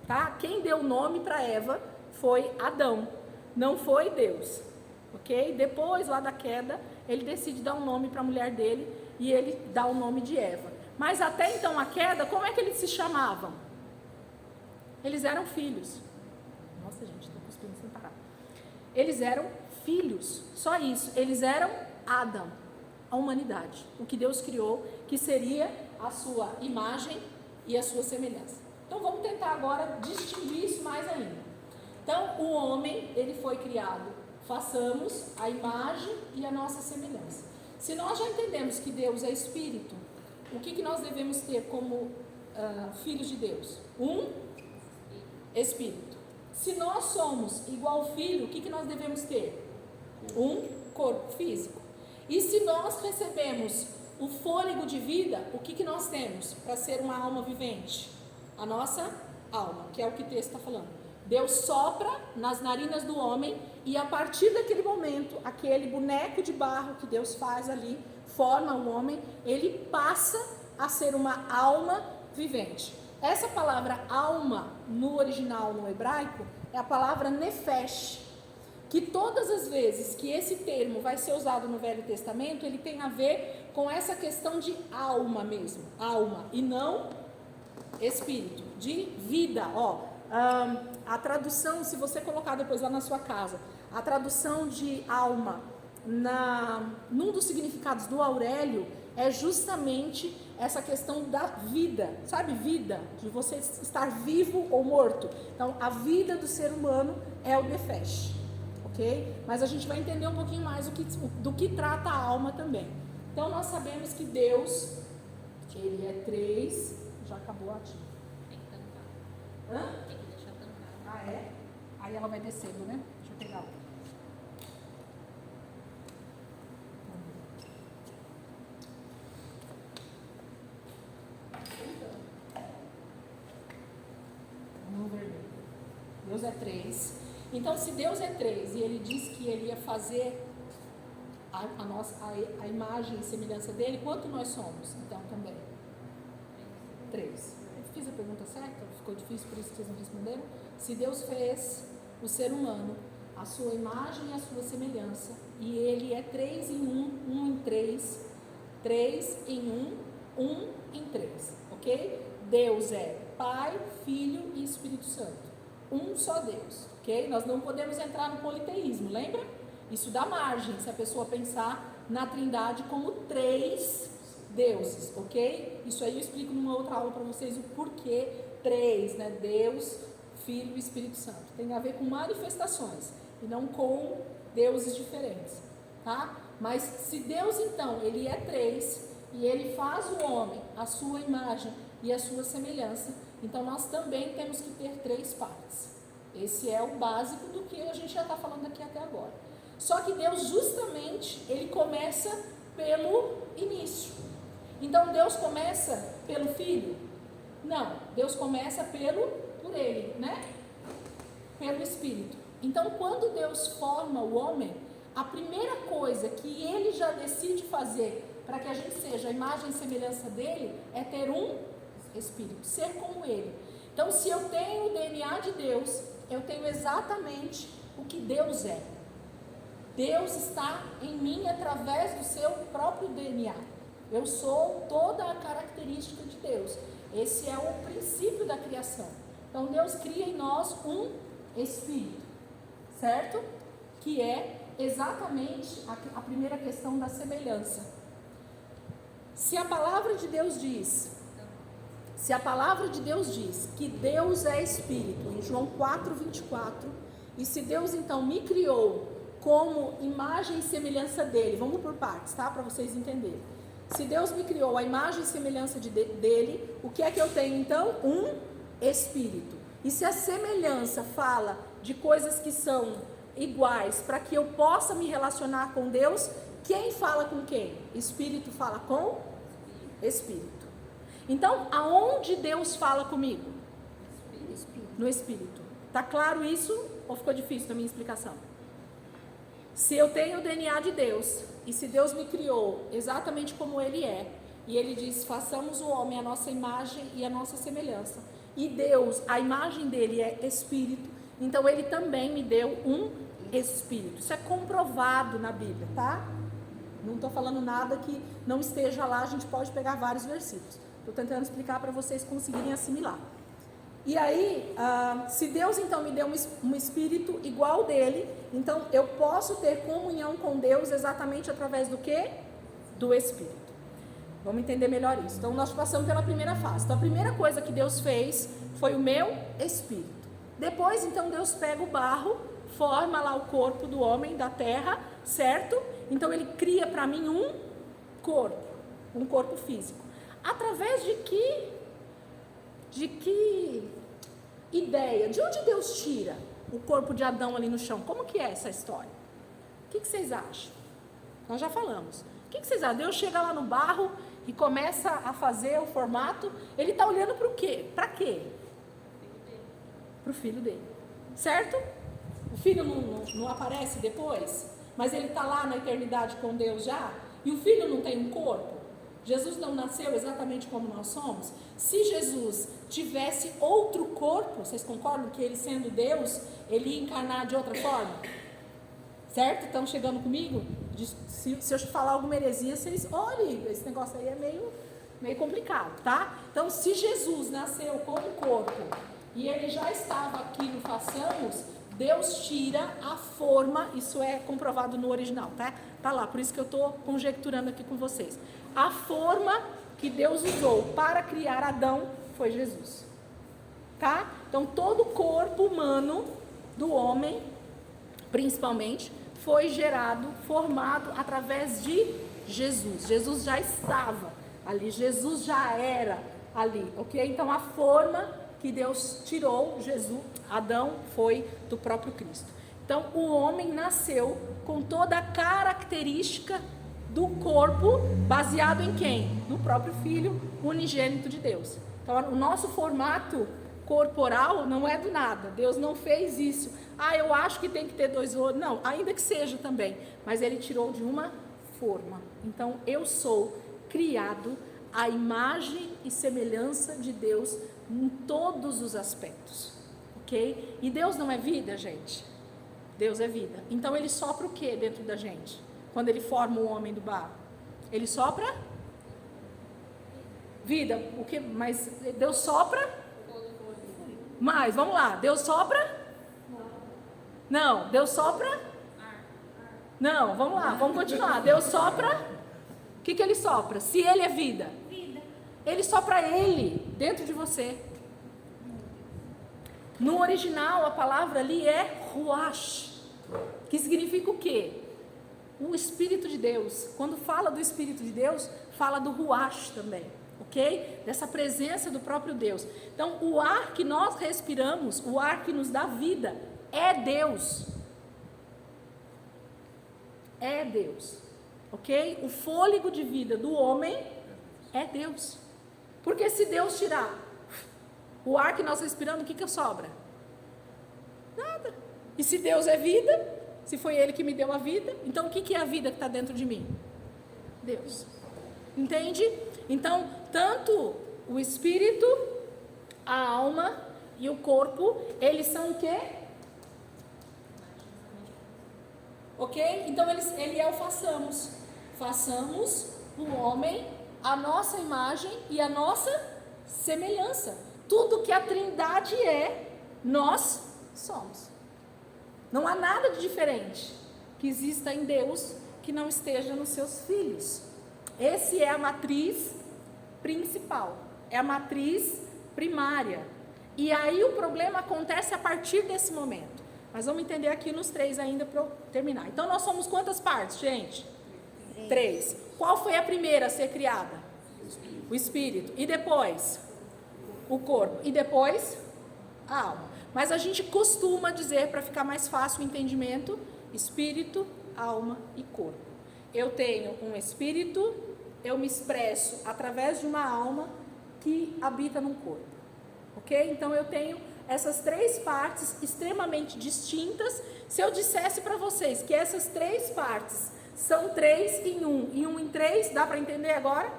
tá? Quem deu o nome para Eva foi Adão, não foi Deus, ok? Depois, lá da queda, ele decide dar um nome para a mulher dele e ele dá o nome de Eva. Mas até então a queda, como é que eles se chamavam? Eles eram filhos. Nossa, gente, estou cuspindo sem parar. Eles eram filhos, só isso. Eles eram Adão, a humanidade, o que Deus criou, que seria a sua imagem e a sua semelhança. Então vamos tentar agora distinguir isso mais ainda. Então o homem, ele foi criado, façamos a imagem e a nossa semelhança. Se nós já entendemos que Deus é espírito, o que nós devemos ter como filhos de Deus? Um espírito. Se nós somos igual filho, o que nós devemos ter? Um corpo físico. E se nós recebemos o fôlego de vida, o que nós temos para ser uma alma vivente? A nossa alma, que é o que o texto está falando. Deus sopra nas narinas do homem e a partir daquele momento, aquele boneco de barro que Deus faz ali, forma o homem, ele passa a ser uma alma vivente. Essa palavra alma, no original, no hebraico, é a palavra nefesh, que todas as vezes que esse termo vai ser usado no Velho Testamento, ele tem a ver com essa questão de alma mesmo, alma, e não espírito, de vida. A tradução, se você colocar depois lá na sua casa, a tradução de alma, num dos significados do Aurélio, é justamente essa questão da vida, sabe, vida, de você estar vivo ou morto. Então, a vida do ser humano é o nefesh, ok? Mas a gente vai entender um pouquinho mais do que trata a alma também. Então, nós sabemos que Deus, que Ele é três, já acabou a tinta.
Tem que tampar.
Hã?
Tem que deixar tampar.
Ah, é? Aí ela vai descendo, né? Deixa eu pegar outra. Deus é três. Então, se Deus é três e Ele disse que Ele ia fazer a imagem e semelhança dele, quanto nós somos? Então, também? Três. Eu fiz a pergunta certa? Ficou difícil, por isso que vocês não responderam? Se Deus fez o ser humano a sua imagem e a sua semelhança, e Ele é três em um em três, três em um em três, ok? Deus é Pai, Filho e Espírito Santo. Um só Deus, ok? Nós não podemos entrar no politeísmo, lembra? Isso dá margem se a pessoa pensar na Trindade como três deuses, ok? Isso aí eu explico numa outra aula para vocês o porquê três, né? Deus, Filho e Espírito Santo. Tem a ver com manifestações e não com deuses diferentes, tá? Mas se Deus, então, Ele é três e Ele faz o homem a sua imagem e a sua semelhança, então nós também temos que ter três partes. Esse é o básico do que a gente já está falando aqui até agora. Só que Deus justamente, Ele começa pelo início. Então Deus começa pelo Filho? Não, Deus começa por ele, né? Pelo Espírito. Então, quando Deus forma o homem, a primeira coisa que ele já decide fazer para que a gente seja a imagem e semelhança dele é ter um Espírito, ser como ele. Então, se eu tenho o DNA de Deus, eu tenho exatamente o que Deus é. Deus está em mim através do seu próprio DNA. Eu sou toda a característica de Deus. Esse é o princípio da criação. Então, Deus cria em nós um Espírito, certo? Que é exatamente a primeira questão da semelhança. Se a palavra de Deus diz que Deus é Espírito, em João 4:24, e se Deus então me criou como imagem e semelhança dele, vamos por partes, tá? Para vocês entenderem. Se Deus me criou a imagem e semelhança dele, o que é que eu tenho então? Um Espírito. E se a semelhança fala de coisas que são iguais, para que eu possa me relacionar com Deus, quem fala com quem? Espírito fala com Espírito. Então, aonde Deus fala comigo? No Espírito. Tá claro isso? Ou ficou difícil a minha explicação? Se eu tenho o DNA de Deus, e se Deus me criou exatamente como Ele é, e Ele diz, façamos o homem a nossa imagem e a nossa semelhança, e Deus, a imagem dele é Espírito, então Ele também me deu um Espírito. Isso é comprovado na Bíblia, tá? Não estou falando nada que não esteja lá, a gente pode pegar vários versículos. Estou tentando explicar para vocês conseguirem assimilar. E aí, se Deus então me deu um Espírito igual dele, então eu posso ter comunhão com Deus exatamente através do quê? Do Espírito. Vamos entender melhor isso. Então nós passamos pela primeira fase. Então a primeira coisa que Deus fez foi o meu Espírito. Depois então Deus pega o barro, forma lá o corpo do homem, da terra, certo? Então Ele cria para mim um corpo físico. Através de que ideia? De onde Deus tira o corpo de Adão ali no chão? Como que é essa história? O que vocês acham? Nós já falamos. O que vocês acham? Deus chega lá no barro e começa a fazer o formato. Ele está olhando para o quê? Para quê? Para o filho dele. Certo? O filho não aparece depois? Mas ele está lá na eternidade com Deus já? E o filho não tem um corpo? Jesus não nasceu exatamente como nós somos? Se Jesus tivesse outro corpo, vocês concordam que ele sendo Deus, ele ia encarnar de outra forma? Certo? Estão chegando comigo? Se eu falar alguma heresia, vocês olhem, esse negócio aí é meio complicado, tá? Então, se Jesus nasceu como corpo e ele já estava aqui no façamos, Deus tira a forma, isso é comprovado no original, tá? Tá lá, por isso que eu estou conjecturando aqui com vocês. A forma que Deus usou para criar Adão foi Jesus, tá? Então, todo o corpo humano do homem, principalmente, foi gerado, formado através de Jesus. Jesus já estava ali, Jesus já era ali, ok? Então, a forma que Deus tirou, Adão, foi do próprio Cristo. Então, o homem nasceu com toda a característica do corpo, baseado em quem? No próprio Filho unigênito de Deus. Então, o nosso formato corporal não é do nada. Deus não fez isso. Eu acho que tem que ter 2 olhos. Não, ainda que seja também. Mas Ele tirou de uma forma. Então, eu sou criado à imagem e semelhança de Deus em todos os aspectos. Ok? E Deus não é vida, gente? Deus é vida. Então, Ele sopra o que dentro da gente? Quando Ele forma o homem do barro? Ele sopra vida. O que? Mas Deus sopra? Mais, vamos lá. Deus sopra? Não. Deus sopra? Não, vamos lá, vamos continuar. Deus sopra? O que Ele sopra? Se Ele é vida, Ele sopra Ele dentro de você. No original, a palavra ali é ruach, que significa o quê? O Espírito de Deus. Quando fala do Espírito de Deus, fala do ruach também, ok? Dessa presença do próprio Deus. Então, o ar que nós respiramos, o ar que nos dá vida, é Deus. É Deus, ok? O fôlego de vida do homem é Deus. Porque se Deus tirar O ar que nós respiramos, o que sobra? Nada. E se Deus é vida, se foi Ele que me deu a vida, então o que é a vida que está dentro de mim? Deus. Entende? Então, tanto o espírito, a alma e o corpo, eles são o quê? Ok? Então, ele é o façamos. Façamos o homem a nossa imagem e a nossa semelhança. Tudo que a Trindade é, nós somos. Não há nada de diferente que exista em Deus que não esteja nos seus filhos. Essa é a matriz principal, é a matriz primária. E aí o problema acontece a partir desse momento. Mas vamos entender aqui nos 3 ainda para eu terminar. Então nós somos quantas partes, gente? 3. Qual foi a primeira a ser criada? O espírito. E depois? O corpo. E depois? A alma. Mas a gente costuma dizer, para ficar mais fácil o entendimento, espírito, alma e corpo. Eu tenho um espírito, eu me expresso através de uma alma que habita num corpo. Ok? Então eu tenho essas 3 partes extremamente distintas. Se eu dissesse para vocês que essas 3 partes são 3 em 1 e 1 em 3, dá para entender agora?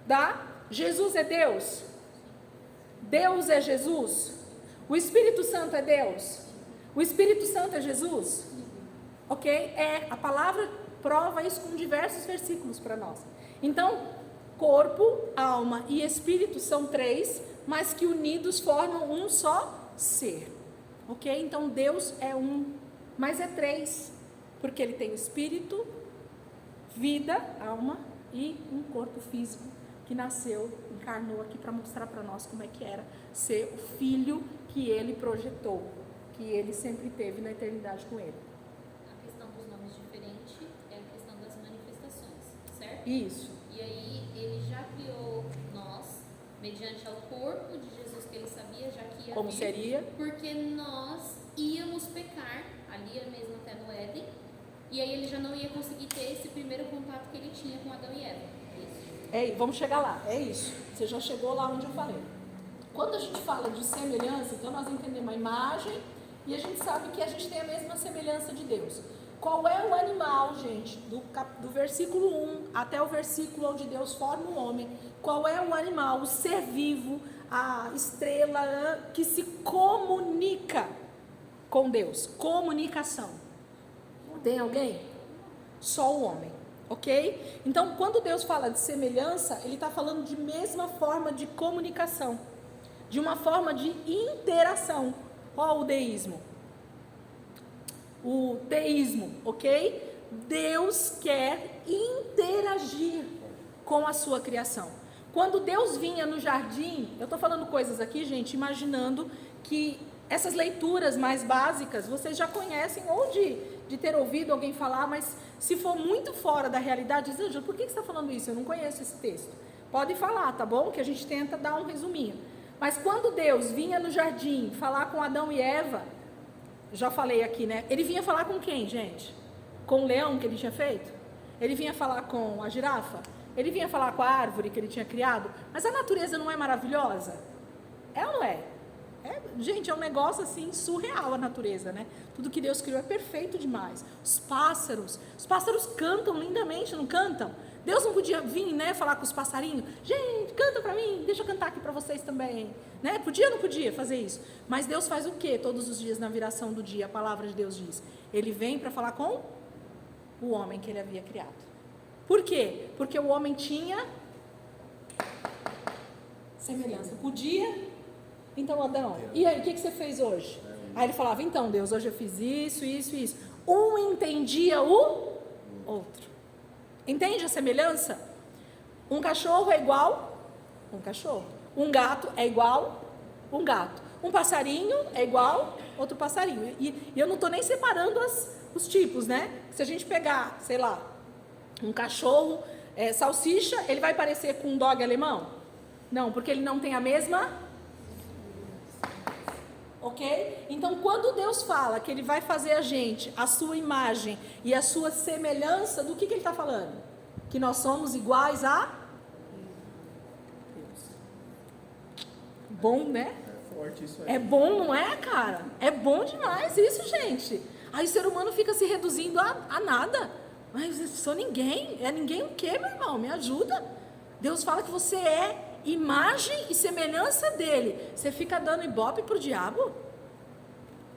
Dá? Jesus é Deus? Deus é Jesus? O Espírito Santo é Deus? O Espírito Santo é Jesus? Ok? A palavra prova isso com diversos versículos para nós. Então, corpo, alma e espírito são 3, mas que unidos formam um só ser. Ok? Então, Deus é um, mas é 3, porque Ele tem espírito, vida, alma e um corpo físico que nasceu, encarnou aqui para mostrar para nós como é que era ser o filho que Ele projetou, que Ele sempre teve na eternidade com Ele.
A questão dos nomes diferentes é a questão das manifestações, certo?
Isso.
E aí Ele já criou nós, mediante ao corpo de Jesus que Ele sabia já que ia
Como
vir,
seria?
porque nós íamos pecar, ali mesmo até no Éden, e aí Ele já não ia conseguir ter esse primeiro contato que Ele tinha com Adão e Eva.
Vamos chegar lá, é isso. Você já chegou lá onde eu falei. Quando a gente fala de semelhança, então nós entendemos a imagem e a gente sabe que a gente tem a mesma semelhança de Deus. Qual é o animal, gente, do versículo 1 até o versículo onde Deus forma o homem? Qual é o animal, o ser vivo, a estrela que se comunica com Deus? Comunicação. Tem alguém? Só o homem. Ok? Então, quando Deus fala de semelhança, Ele está falando de mesma forma de comunicação, de uma forma de interação. Ó, o deísmo. O teísmo, ok? Deus quer interagir com a sua criação. Quando Deus vinha no jardim, eu estou falando coisas aqui, gente, imaginando que essas leituras mais básicas, vocês já conhecem, ou de ter ouvido alguém falar, mas se for muito fora da realidade, diz, Ângela, por que você está falando isso? Eu não conheço esse texto. Pode falar, tá bom? Que a gente tenta dar um resuminho. Mas quando Deus vinha no jardim falar com Adão e Eva, já falei aqui, né? Ele vinha falar com quem, gente? Com o leão que ele tinha feito? Ele vinha falar com a girafa? Ele vinha falar com a árvore que ele tinha criado? Mas a natureza não é maravilhosa? É ou não é? Gente, é um negócio assim surreal a natureza, né? Tudo que Deus criou é perfeito demais. Os pássaros cantam lindamente, não cantam? Deus não podia vir, né, falar com os passarinhos? Gente, canta pra mim, deixa eu cantar aqui pra vocês também, né? Podia ou não podia fazer isso? Mas Deus faz o quê todos os dias na viração do dia? A palavra de Deus diz. Ele vem para falar com o homem que Ele havia criado. Por quê? Porque o homem tinha semelhança. Podia... Então, Adão, e aí, o que você fez hoje? Aí ele falava, então, Deus, hoje eu fiz isso, isso e isso. Um entendia o outro. Entende a semelhança? Um cachorro é igual um cachorro. Um gato é igual um gato. Um passarinho é igual outro passarinho. E eu não estou nem separando os tipos, né? Se a gente pegar, sei lá, um cachorro, salsicha, ele vai parecer com um dog alemão? Não, porque ele não tem a mesma... Ok? Então, quando Deus fala que Ele vai fazer a gente, a sua imagem e a sua semelhança, do que Ele está falando? Que nós somos iguais a Deus. Bom, né?
É forte isso aí.
É bom, não é, cara? É bom demais isso, gente. Aí o ser humano fica se reduzindo a nada. Mas eu sou ninguém. É ninguém o quê, meu irmão? Me ajuda. Deus fala que você é imagem e semelhança dele. Você fica dando ibope pro diabo?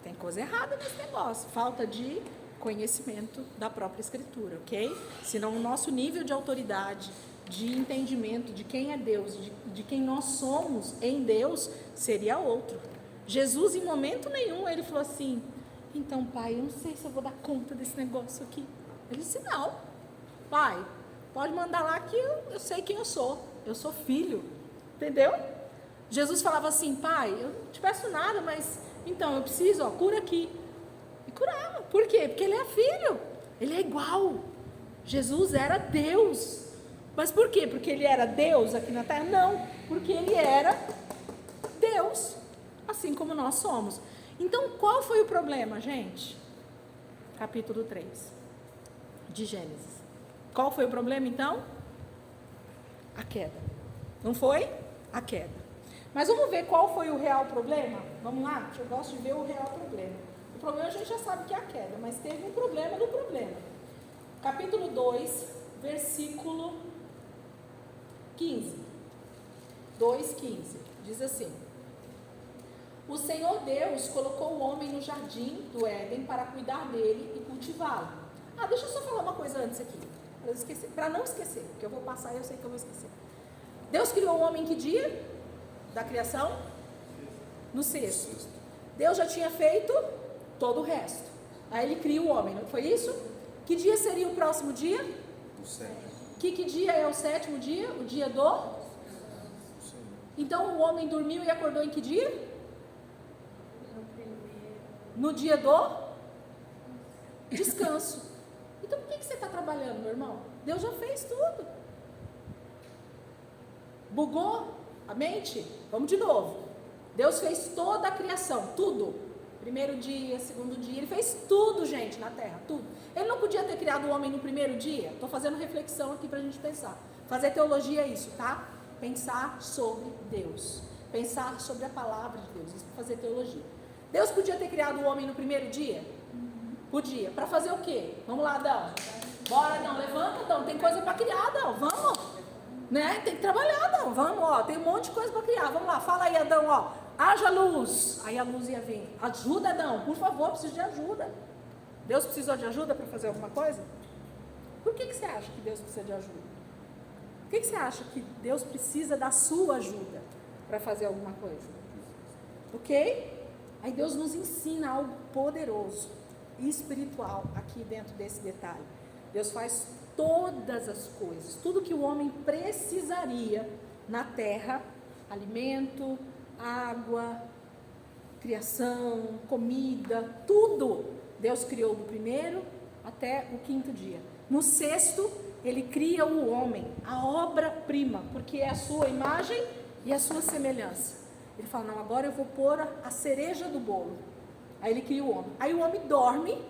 Tem coisa errada nesse negócio. Falta de conhecimento da própria Escritura, ok? Senão o nosso nível de autoridade, de entendimento de quem é Deus, de quem nós somos em Deus, seria outro. Jesus, em momento nenhum, ele falou assim: então, pai, eu não sei se eu vou dar conta desse negócio aqui. Ele disse: não, pai, pode mandar lá que eu sei quem eu sou filho, entendeu? Jesus falava assim: pai, eu não te peço nada, mas então eu preciso, cura aqui. E curava. Por quê? Porque ele é filho, ele é igual. Jesus era Deus. Mas por quê? Porque ele era Deus aqui na terra? Não, porque ele era Deus, assim como nós somos. Então, qual foi o problema, gente? Capítulo 3 de Gênesis. Qual foi o problema, então? A queda. Não foi? A queda. Mas vamos ver qual foi o real problema? Vamos lá? Eu gosto de ver o real problema. O problema a gente já sabe que é a queda, mas teve um problema no problema. Capítulo 2, versículo 15. 2:15. Diz assim: o Senhor Deus colocou o homem no jardim do Éden para cuidar dele e cultivá-lo. Deixa eu só falar uma coisa antes aqui, para não esquecer, porque eu vou passar e eu sei que eu vou esquecer. Deus criou o homem em que dia da criação? No sexto. Deus já tinha feito todo o resto. Aí ele cria o homem, não foi isso? Que dia seria o próximo dia?
O sétimo.
Que dia é o sétimo dia? O dia do? Então o homem dormiu e acordou em que dia? No dia do descanso. Então por que você está trabalhando, meu irmão? Deus já fez tudo. Bugou a mente? Vamos de novo. Deus fez toda a criação, tudo. Primeiro dia, segundo dia, ele fez tudo, gente, na terra, tudo. Ele não podia ter criado o homem no primeiro dia? Estou fazendo reflexão aqui para a gente pensar. Fazer teologia é isso, tá? Pensar sobre Deus. Pensar sobre a palavra de Deus. Isso é fazer teologia. Deus podia ter criado o homem no primeiro dia? Podia. Para fazer o quê? Vamos lá, Adão. Bora, Adão. Levanta, Adão. Tem coisa para criar, Adão. Vamos. Né? Tem que trabalhar, Adão. Vamos, tem um monte de coisa para criar. Vamos lá. Fala aí, Adão, haja luz. Aí a luz ia vir. Ajuda, Adão. Por favor, preciso de ajuda. Deus precisou de ajuda para fazer alguma coisa? Por que você acha que Deus precisa de ajuda? Por que você acha que Deus precisa da sua ajuda para fazer alguma coisa? Ok? Aí Deus nos ensina algo poderoso e espiritual aqui dentro desse detalhe. Deus faz todas as coisas, tudo que o homem precisaria na terra, alimento, água, criação, comida, tudo, Deus criou do primeiro até o quinto dia. No sexto, ele cria o homem, a obra-prima, porque é a sua imagem e a sua semelhança. Ele fala: não, agora eu vou pôr a cereja do bolo. Aí ele cria o homem. Aí o homem dorme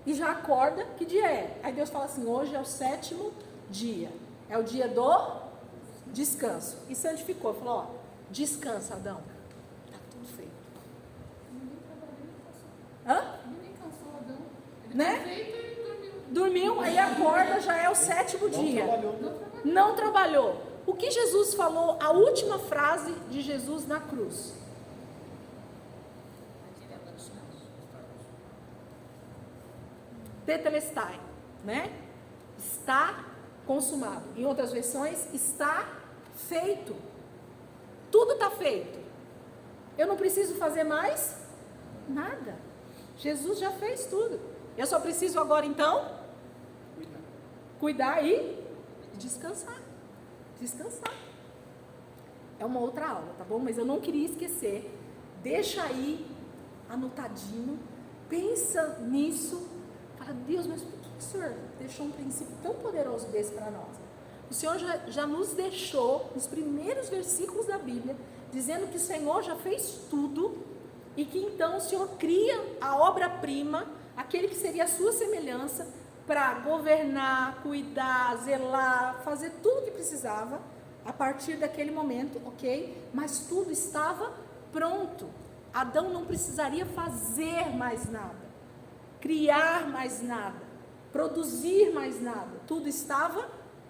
e já acorda. Que dia é? Aí Deus fala assim: hoje é o sétimo dia. É o dia do descanso. E santificou. Falou: descansa, Adão. Está tudo feito.
Ninguém cansou Adão. Ele
Né?
feito e dormiu.
Dormiu, aí acorda, já é o sétimo dia. Não trabalhou. O que Jesus falou, a última frase de Jesus na cruz? Tetelestai, né? Está consumado. Em outras versões, está feito. Tudo está feito. Eu não preciso fazer mais nada. Jesus já fez tudo. Eu só preciso agora, então, cuidar e descansar. Descansar. É uma outra aula, tá bom? Mas eu não queria esquecer. Deixa aí anotadinho. Pensa nisso. Fala: Deus, mas por que o Senhor deixou um princípio tão poderoso desse para nós? O Senhor já nos deixou, nos primeiros versículos da Bíblia, dizendo que o Senhor já fez tudo e que então o Senhor cria a obra-prima, aquele que seria a sua semelhança, para governar, cuidar, zelar, fazer tudo o que precisava a partir daquele momento, ok? Mas tudo estava pronto. Adão não precisaria fazer mais nada, criar mais nada, produzir mais nada. Tudo estava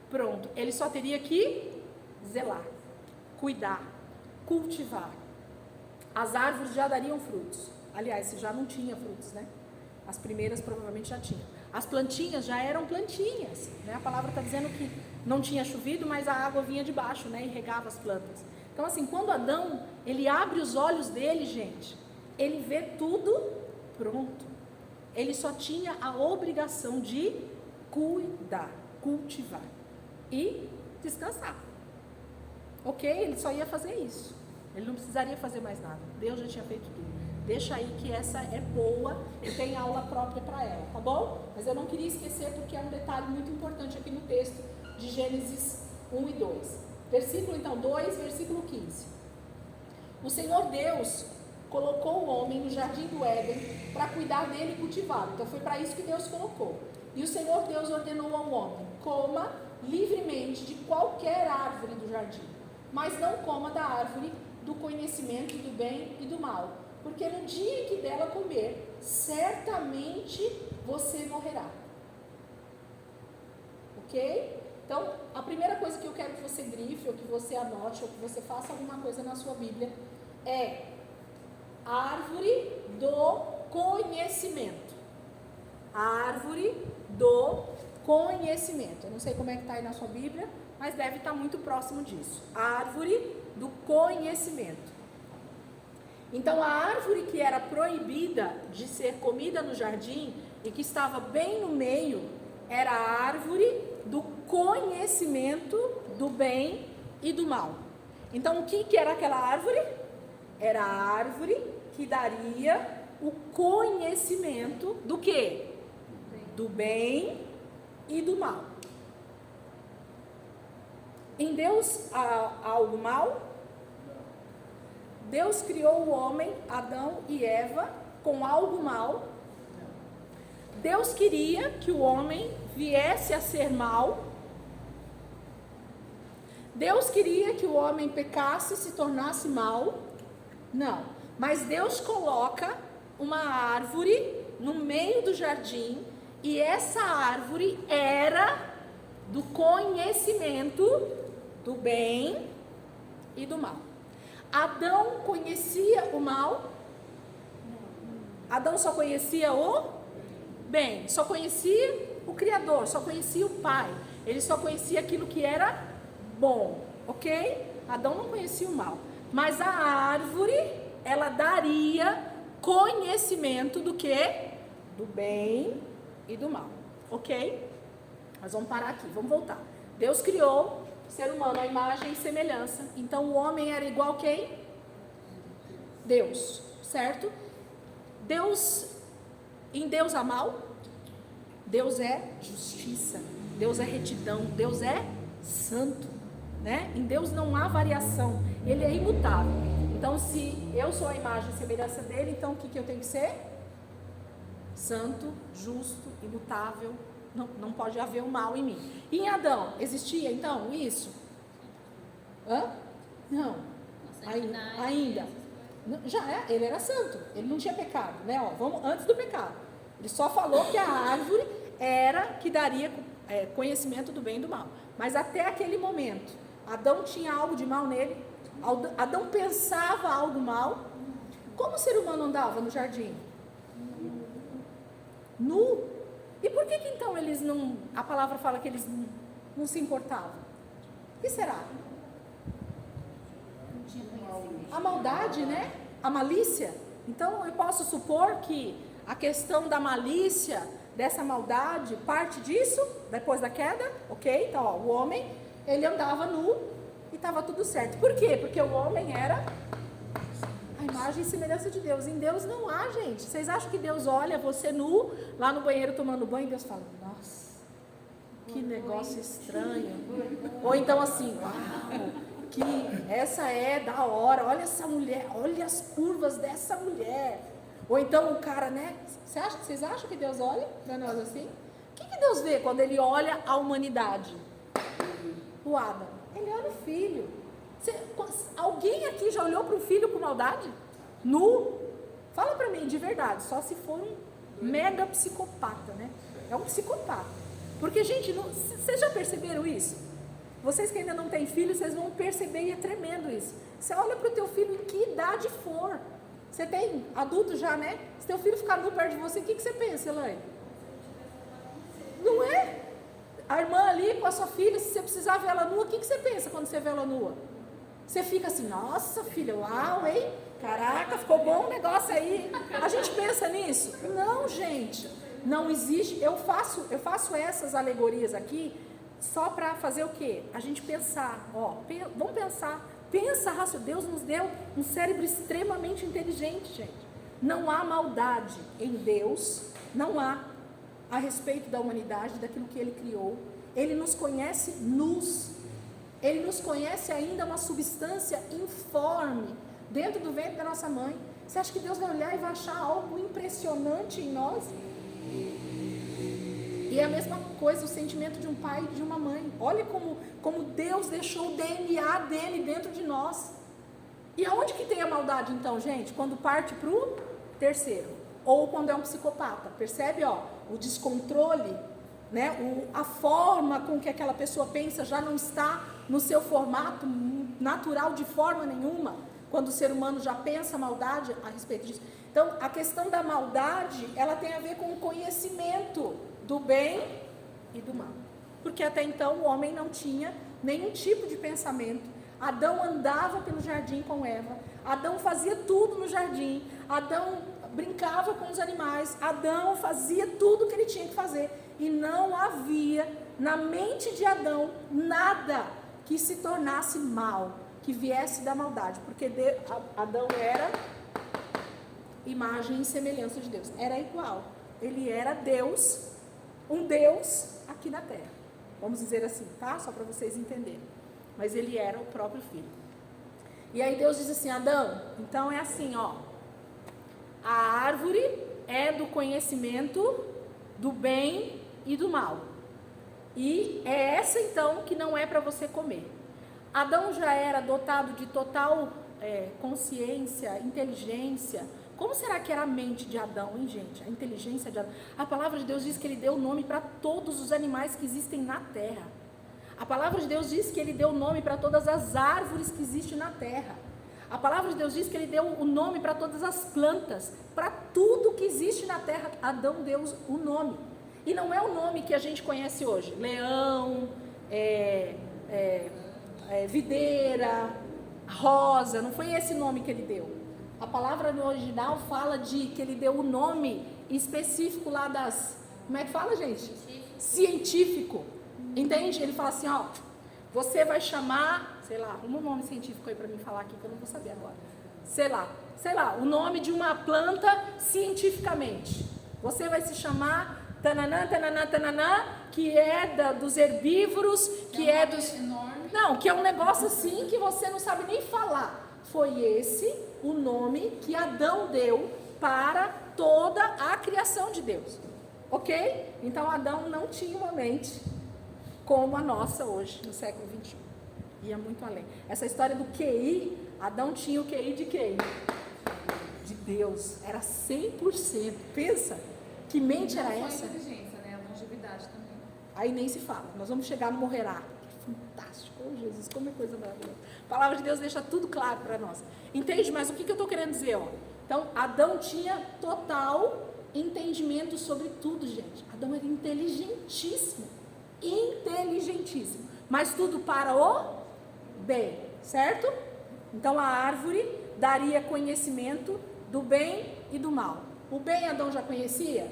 pronto. Ele só teria que zelar, cuidar, cultivar. As árvores já dariam frutos. Aliás, se já não tinha frutos, né? As primeiras provavelmente já tinham. As plantinhas já eram plantinhas, né? A palavra está dizendo que não tinha chovido, mas a água vinha de baixo, né? E regava as plantas. Então, assim, quando Adão, ele abre os olhos dele, gente, ele vê tudo pronto. Ele só tinha a obrigação de cuidar, cultivar e descansar. Ok? Ele só ia fazer isso. Ele não precisaria fazer mais nada. Deus já tinha feito tudo. Deixa aí que essa é boa e tem aula própria para ela, tá bom? Mas eu não queria esquecer porque é um detalhe muito importante aqui no texto de Gênesis 1 e 2. Versículo então 2, versículo 15. O Senhor Deus colocou o homem no jardim do Éden para cuidar dele e cultivá-lo. Então foi para isso que Deus colocou. E o Senhor Deus ordenou ao homem: coma livremente de qualquer árvore do jardim, mas não coma da árvore do conhecimento do bem e do mal, porque no dia em que dela comer, certamente você morrerá. Ok? Então, a primeira coisa que eu quero que você grife, ou que você anote, ou que você faça alguma coisa na sua Bíblia, é árvore do conhecimento. Árvore do conhecimento. Eu não sei como é que está aí na sua Bíblia, mas deve estar muito próximo disso. Árvore do conhecimento. Então, a árvore que era proibida de ser comida no jardim e que estava bem no meio, era a árvore do conhecimento do bem e do mal. Então, o que era aquela árvore? Era a árvore que daria o conhecimento do quê? Do bem e do mal. Em Deus há algo mal? Deus criou o homem, Adão e Eva, com algo mal. Deus queria que o homem viesse a ser mal. Deus queria que o homem pecasse e se tornasse mal. Não, mas Deus coloca uma árvore no meio do jardim e essa árvore era do conhecimento do bem e do mal. Adão conhecia o mal? Adão só conhecia o bem, só conhecia o Criador, só conhecia o Pai. Ele só conhecia aquilo que era bom, ok? Adão não conhecia o mal. Mas a árvore, ela daria conhecimento do quê? Do bem e do mal, ok? Nós vamos parar aqui, vamos voltar. Deus criou o ser humano à imagem e semelhança. Então o homem era igual a quem? Deus, certo? Em Deus há mal? Deus é justiça, Deus é retidão, Deus é santo, né? Em Deus não há variação, Ele é imutável. Então, se eu sou a imagem e semelhança dele, então o que eu tenho que ser? Santo, justo, imutável, não pode haver o mal em mim. E em Adão, existia então isso? Não, ainda. Ele era santo, ele não tinha pecado, né? Vamos antes do pecado. Ele só falou que a árvore era que daria conhecimento do bem e do mal. Mas até aquele momento, Adão tinha algo de mal nele? Adão pensava algo mal? Como o ser humano andava no jardim? Nu. E por que então eles não... A palavra fala que eles não se importavam? O que será? A maldade, né? A malícia. Então eu posso supor que a questão da malícia, dessa maldade, parte disso, depois da queda, ok? Então, o homem, ele andava nu e estava tudo certo. Por quê? Porque o homem era a imagem e semelhança de Deus. Em Deus não há, gente. Vocês acham que Deus olha você nu, lá no banheiro tomando banho, e Deus fala, nossa, que negócio estranho. Ou então assim, uau, que essa é da hora, olha essa mulher, olha as curvas dessa mulher. Ou então o cara, né? Vocês acham que Deus olha para nós assim? O que Deus vê quando Ele olha a humanidade? O Adão. Ele olha o filho. Alguém aqui já olhou para um filho com maldade? Nu? Fala para mim, de verdade, só se for um mega psicopata, né? É um psicopata. Porque, gente, vocês já perceberam isso? Vocês que ainda não têm filho, vocês vão perceber, e é tremendo isso. Você olha para o teu filho em que idade for. Você tem adulto já, né? Se teu filho ficar nu perto de você, o que você pensa, Elaine? Não é? A irmã ali com a sua filha, se você precisar ver ela nua, o que você pensa quando você vê ela nua? Você fica assim, nossa filha, uau, hein? Caraca, ficou bom o negócio aí. A gente pensa nisso? Não, gente. Não existe. Eu faço essas alegorias aqui só para fazer o quê? A gente pensar. Vamos pensar. Pensa, Deus nos deu um cérebro extremamente inteligente, gente. Não há maldade em Deus. Não há. A respeito da humanidade, daquilo que Ele criou. Ele nos conhece nus. Ele nos conhece ainda uma substância informe dentro do ventre da nossa mãe. Você acha que Deus vai olhar e vai achar algo impressionante em nós? E é a mesma coisa o sentimento de um pai e de uma mãe. Olha como Deus deixou o DNA dele dentro de nós. E aonde que tem a maldade então, gente? Quando parte para o terceiro. Ou quando é um psicopata. Percebe, o descontrole, né? A forma com que aquela pessoa pensa já não está no seu formato natural de forma nenhuma. Quando o ser humano já pensa maldade a respeito disso. Então, a questão da maldade, ela tem a ver com o conhecimento do bem e do mal. Porque até então o homem não tinha nenhum tipo de pensamento. Adão andava pelo jardim com Eva. Adão fazia tudo no jardim. Adão brincava com os animais. Adão fazia tudo o que ele tinha que fazer. E não havia na mente de Adão nada que se tornasse mal, que viesse da maldade. Porque Adão era imagem e semelhança de Deus. Era igual. Ele era Deus, um Deus aqui na terra. Vamos dizer assim, tá? Só para vocês entenderem. Mas ele era o próprio filho. E aí Deus diz assim, Adão, então é assim, a árvore é do conhecimento do bem e do mal. E é essa então que não é para você comer. Adão já era dotado de total consciência, inteligência. Como será que era a mente de Adão, hein, gente? A inteligência de Adão. A palavra de Deus diz que ele deu nome para todos os animais que existem na terra. A palavra de Deus diz que ele deu nome para todas as árvores que existem na terra. A palavra de Deus diz que ele deu o nome para todas as plantas. Para tudo que existe na terra, Adão deu o nome. E não é o nome que a gente conhece hoje. Leão, videira, rosa. Não foi esse nome que ele deu. A palavra no original fala de que ele deu o nome específico lá das... Como é que fala, gente? Científico. Entende? Ele fala assim, você vai chamar, sei lá, um nome científico aí para mim falar aqui que eu não vou saber agora. Sei lá, o nome de uma planta cientificamente. Você vai se chamar tananã, tananã, tananã, que é dos herbívoros, que é dos...
Enorme.
Não, que é um negócio assim que você não sabe nem falar. Foi esse o nome que Adão deu para toda a criação de Deus. Ok? Então Adão não tinha uma mente como a nossa hoje, no século XXI. Ia muito além. Essa história do QI, Adão tinha o QI de quem? De Deus. Era 100%. Pensa, que mente era essa?
A inteligência, né? A longevidade também.
Aí nem se fala. Nós vamos chegar no morrerá. Fantástico. Oh, Jesus, como é coisa maravilhosa. A palavra de Deus deixa tudo claro para nós. Entende? Mas o que eu estou querendo dizer? Então, Adão tinha total entendimento sobre tudo, gente. Adão era inteligentíssimo. Inteligentíssimo. Mas tudo para o bem, certo? Então, a árvore daria conhecimento do bem e do mal. O bem Adão já conhecia?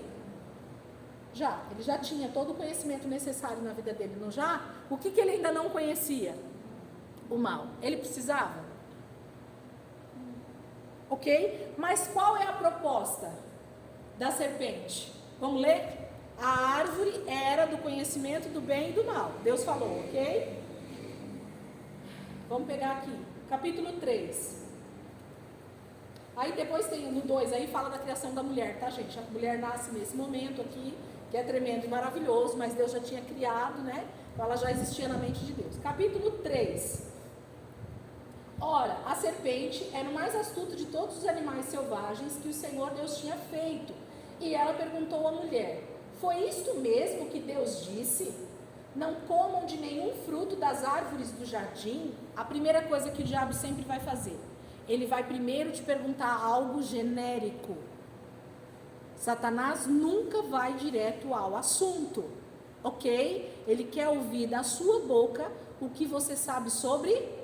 Já. Ele já tinha todo o conhecimento necessário na vida dele, não já? O que ele ainda não conhecia? O mal. Ele precisava? Ok? Mas qual é a proposta da serpente? Vamos ler? A árvore era do conhecimento do bem e do mal. Deus falou, ok? Vamos pegar aqui. Capítulo 3. Aí depois tem no 2, aí fala da criação da mulher, tá, gente? A mulher nasce nesse momento aqui, que é tremendo e maravilhoso, mas Deus já tinha criado, né? Então ela já existia na mente de Deus. Capítulo 3. Ora, a serpente era o mais astuto de todos os animais selvagens que o Senhor Deus tinha feito. E ela perguntou à mulher: foi isto mesmo que Deus disse? Não comam de nenhum fruto das árvores do jardim? A primeira coisa que o diabo sempre vai fazer, ele vai primeiro te perguntar algo genérico. Satanás nunca vai direto ao assunto, ok? Ele quer ouvir da sua boca o que você sabe sobre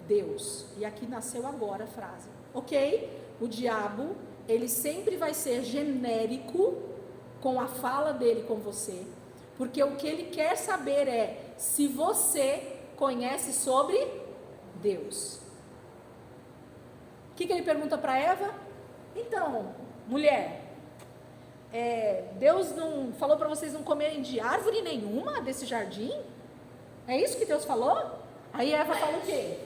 Deus. E aqui nasceu agora a frase, ok? O diabo, ele sempre vai ser genérico com a fala dele com você, porque o que ele quer saber é se você conhece sobre Deus. O que ele pergunta para Eva? Então, mulher, Deus não falou para vocês não comerem de árvore nenhuma desse jardim? É isso que Deus falou? Aí Eva fala o quê?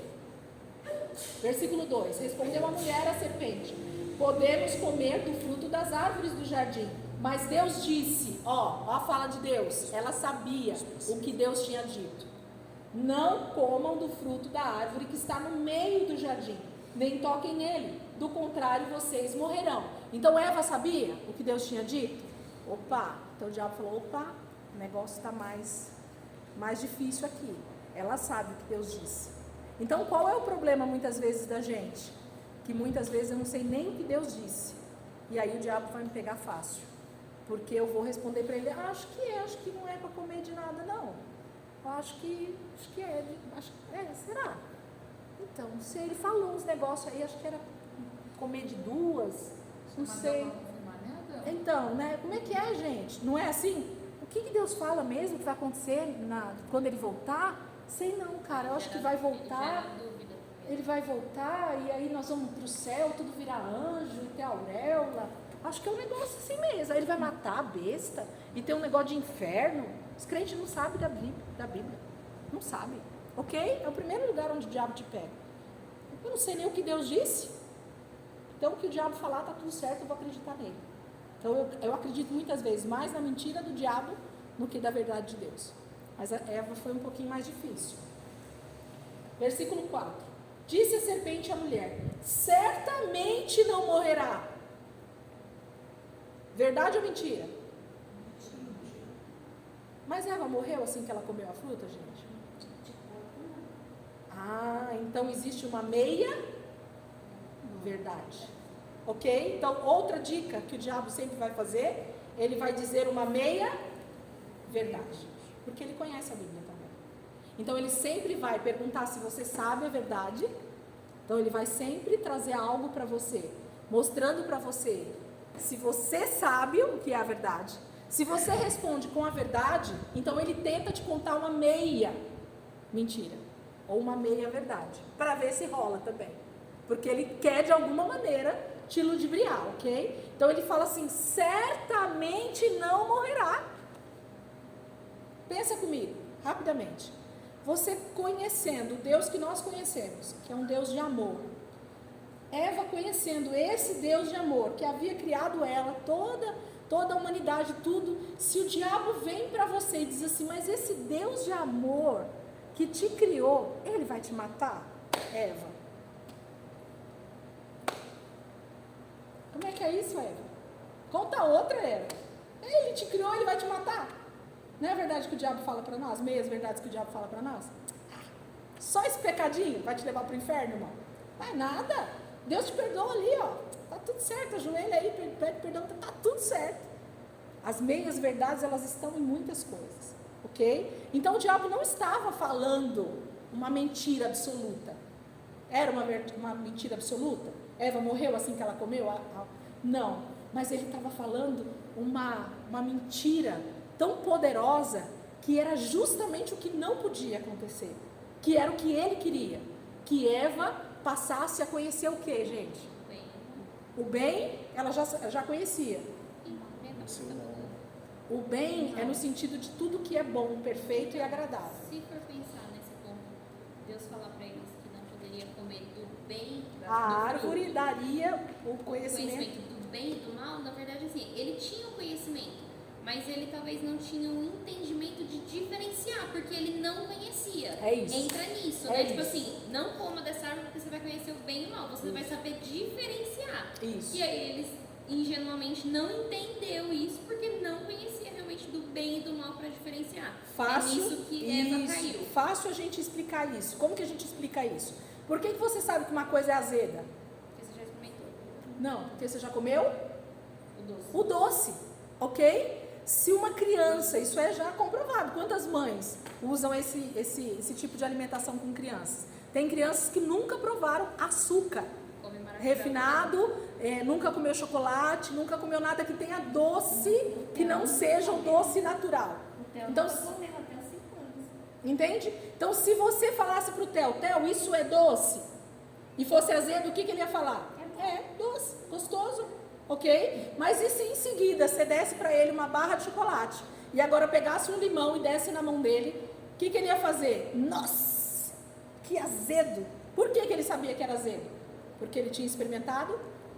Versículo 2: respondeu a mulher à serpente: podemos comer do fruto das árvores do jardim. Mas Deus disse, ó a fala de Deus, ela sabia o que Deus tinha dito: não comam do fruto da árvore que está no meio do jardim, nem toquem nele, do contrário vocês morrerão. Então Eva sabia o que Deus tinha dito? Opa, então o diabo falou: opa, o negócio está mais difícil aqui. Ela sabe o que Deus disse. Então qual é o problema muitas vezes da gente? Que muitas vezes eu não sei nem o que Deus disse, e aí o diabo vai me pegar fácil, porque eu vou responder para ele: acho que não é para comer de nada não, acho que será? Então, se ele falou uns negócios aí, acho que era comer de duas, não sei. Então, né, como é que é, gente? Não é assim? O que Deus fala mesmo que vai acontecer quando ele voltar? Sei não, cara, eu acho que vai voltar, ele vai voltar e aí nós vamos para o céu, tudo virar anjo e ter auréola. Acho que é um negócio assim mesmo. Aí ele vai matar a besta e ter um negócio de inferno. Os crentes não sabem da Bíblia. Não sabem, ok? É o primeiro lugar onde o diabo te pega. Eu não sei nem o que Deus disse. Então o que o diabo falar está tudo certo, eu vou acreditar nele. Então eu acredito muitas vezes mais na mentira do diabo do que da verdade de Deus. Mas a Eva foi um pouquinho mais difícil. Versículo 4. Disse a serpente à mulher: certamente não morrerá. Verdade ou mentira? Mas Eva morreu assim que ela comeu a fruta, gente? Então existe uma meia verdade. Ok? Então outra dica que o diabo sempre vai fazer, ele vai dizer uma meia verdade, porque ele conhece a Bíblia também. Então ele sempre vai perguntar se você sabe a verdade. Então ele vai sempre trazer algo para você, mostrando para você se você sabe o que é a verdade. Se você responde com a verdade, então ele tenta te contar uma meia mentira ou uma meia verdade, para ver se rola também, porque ele quer de alguma maneira te ludibriar, ok? Então ele fala assim: certamente não morrerá. Pensa comigo, rapidamente. Você conhecendo o Deus que nós conhecemos, que é um Deus de amor, Eva conhecendo esse Deus de amor, que havia criado ela, toda a humanidade, tudo, se o diabo vem para você e diz assim: mas esse Deus de amor que te criou, ele vai te matar, Eva? Como é que é isso, Eva? Conta outra, Eva. Ele te criou, ele vai te matar. Não é verdade que o diabo fala para nós? Meias verdades que o diabo fala para nós? Só esse pecadinho vai te levar para o inferno, irmão? Não é nada. Deus te perdoa ali, ó. Tá tudo certo, ajoelha aí, pede perdão, tá tudo certo. As meias verdades, elas estão em muitas coisas, ok? Então o diabo não estava falando uma mentira absoluta. Era uma mentira absoluta? Eva morreu assim que ela comeu? Não, mas ele estava falando uma mentira tão poderosa que era justamente o que não podia acontecer, que era o que ele queria, que Eva passasse a conhecer o que, gente? O bem, ela já conhecia. O bem é no sentido de tudo que é bom, perfeito e agradável.
Se for pensar nesse ponto, Deus falar para eles que não poderiam iria comer do bem,
A árvore daria o conhecimento
do bem e do mal, na verdade, assim, ele tinha o conhecimento, mas ele talvez não tinha um entendimento de diferenciar, porque ele não conhecia.
É isso.
Entra nisso,
É
né?
isso.
Tipo assim, não coma dessa árvore porque você vai conhecer o bem e o mal, você vai saber diferenciar.
Isso.
E aí eles ingenuamente não entendeu isso porque não conhecia realmente do bem e do mal para diferenciar.
Fácil,
é nisso que Eva caiu.
fácil a gente explicar isso. Como que a gente explica isso? Por que você sabe que uma coisa é azeda?
Porque você já experimentou
Não, porque você já comeu
o doce.
o doce, ok? Se uma criança, isso é já comprovado, quantas mães usam esse tipo de alimentação com crianças? Tem crianças que nunca provaram açúcar
Come maracujá.
refinado, nunca comeu chocolate, nunca comeu nada que tenha doce, que não seja o doce natural. Então,
comeu até os 5 anos.
entende? Então, se você falasse pro Theo, isso é doce, e fosse azedo, o que ele ia falar? É doce, gostoso, ok? Mas e se em seguida você desse para ele uma barra de chocolate, e agora pegasse um limão e desse na mão dele, o que ele ia fazer? Nossa, que azedo! Por que ele sabia que era azedo? Porque ele tinha experimentado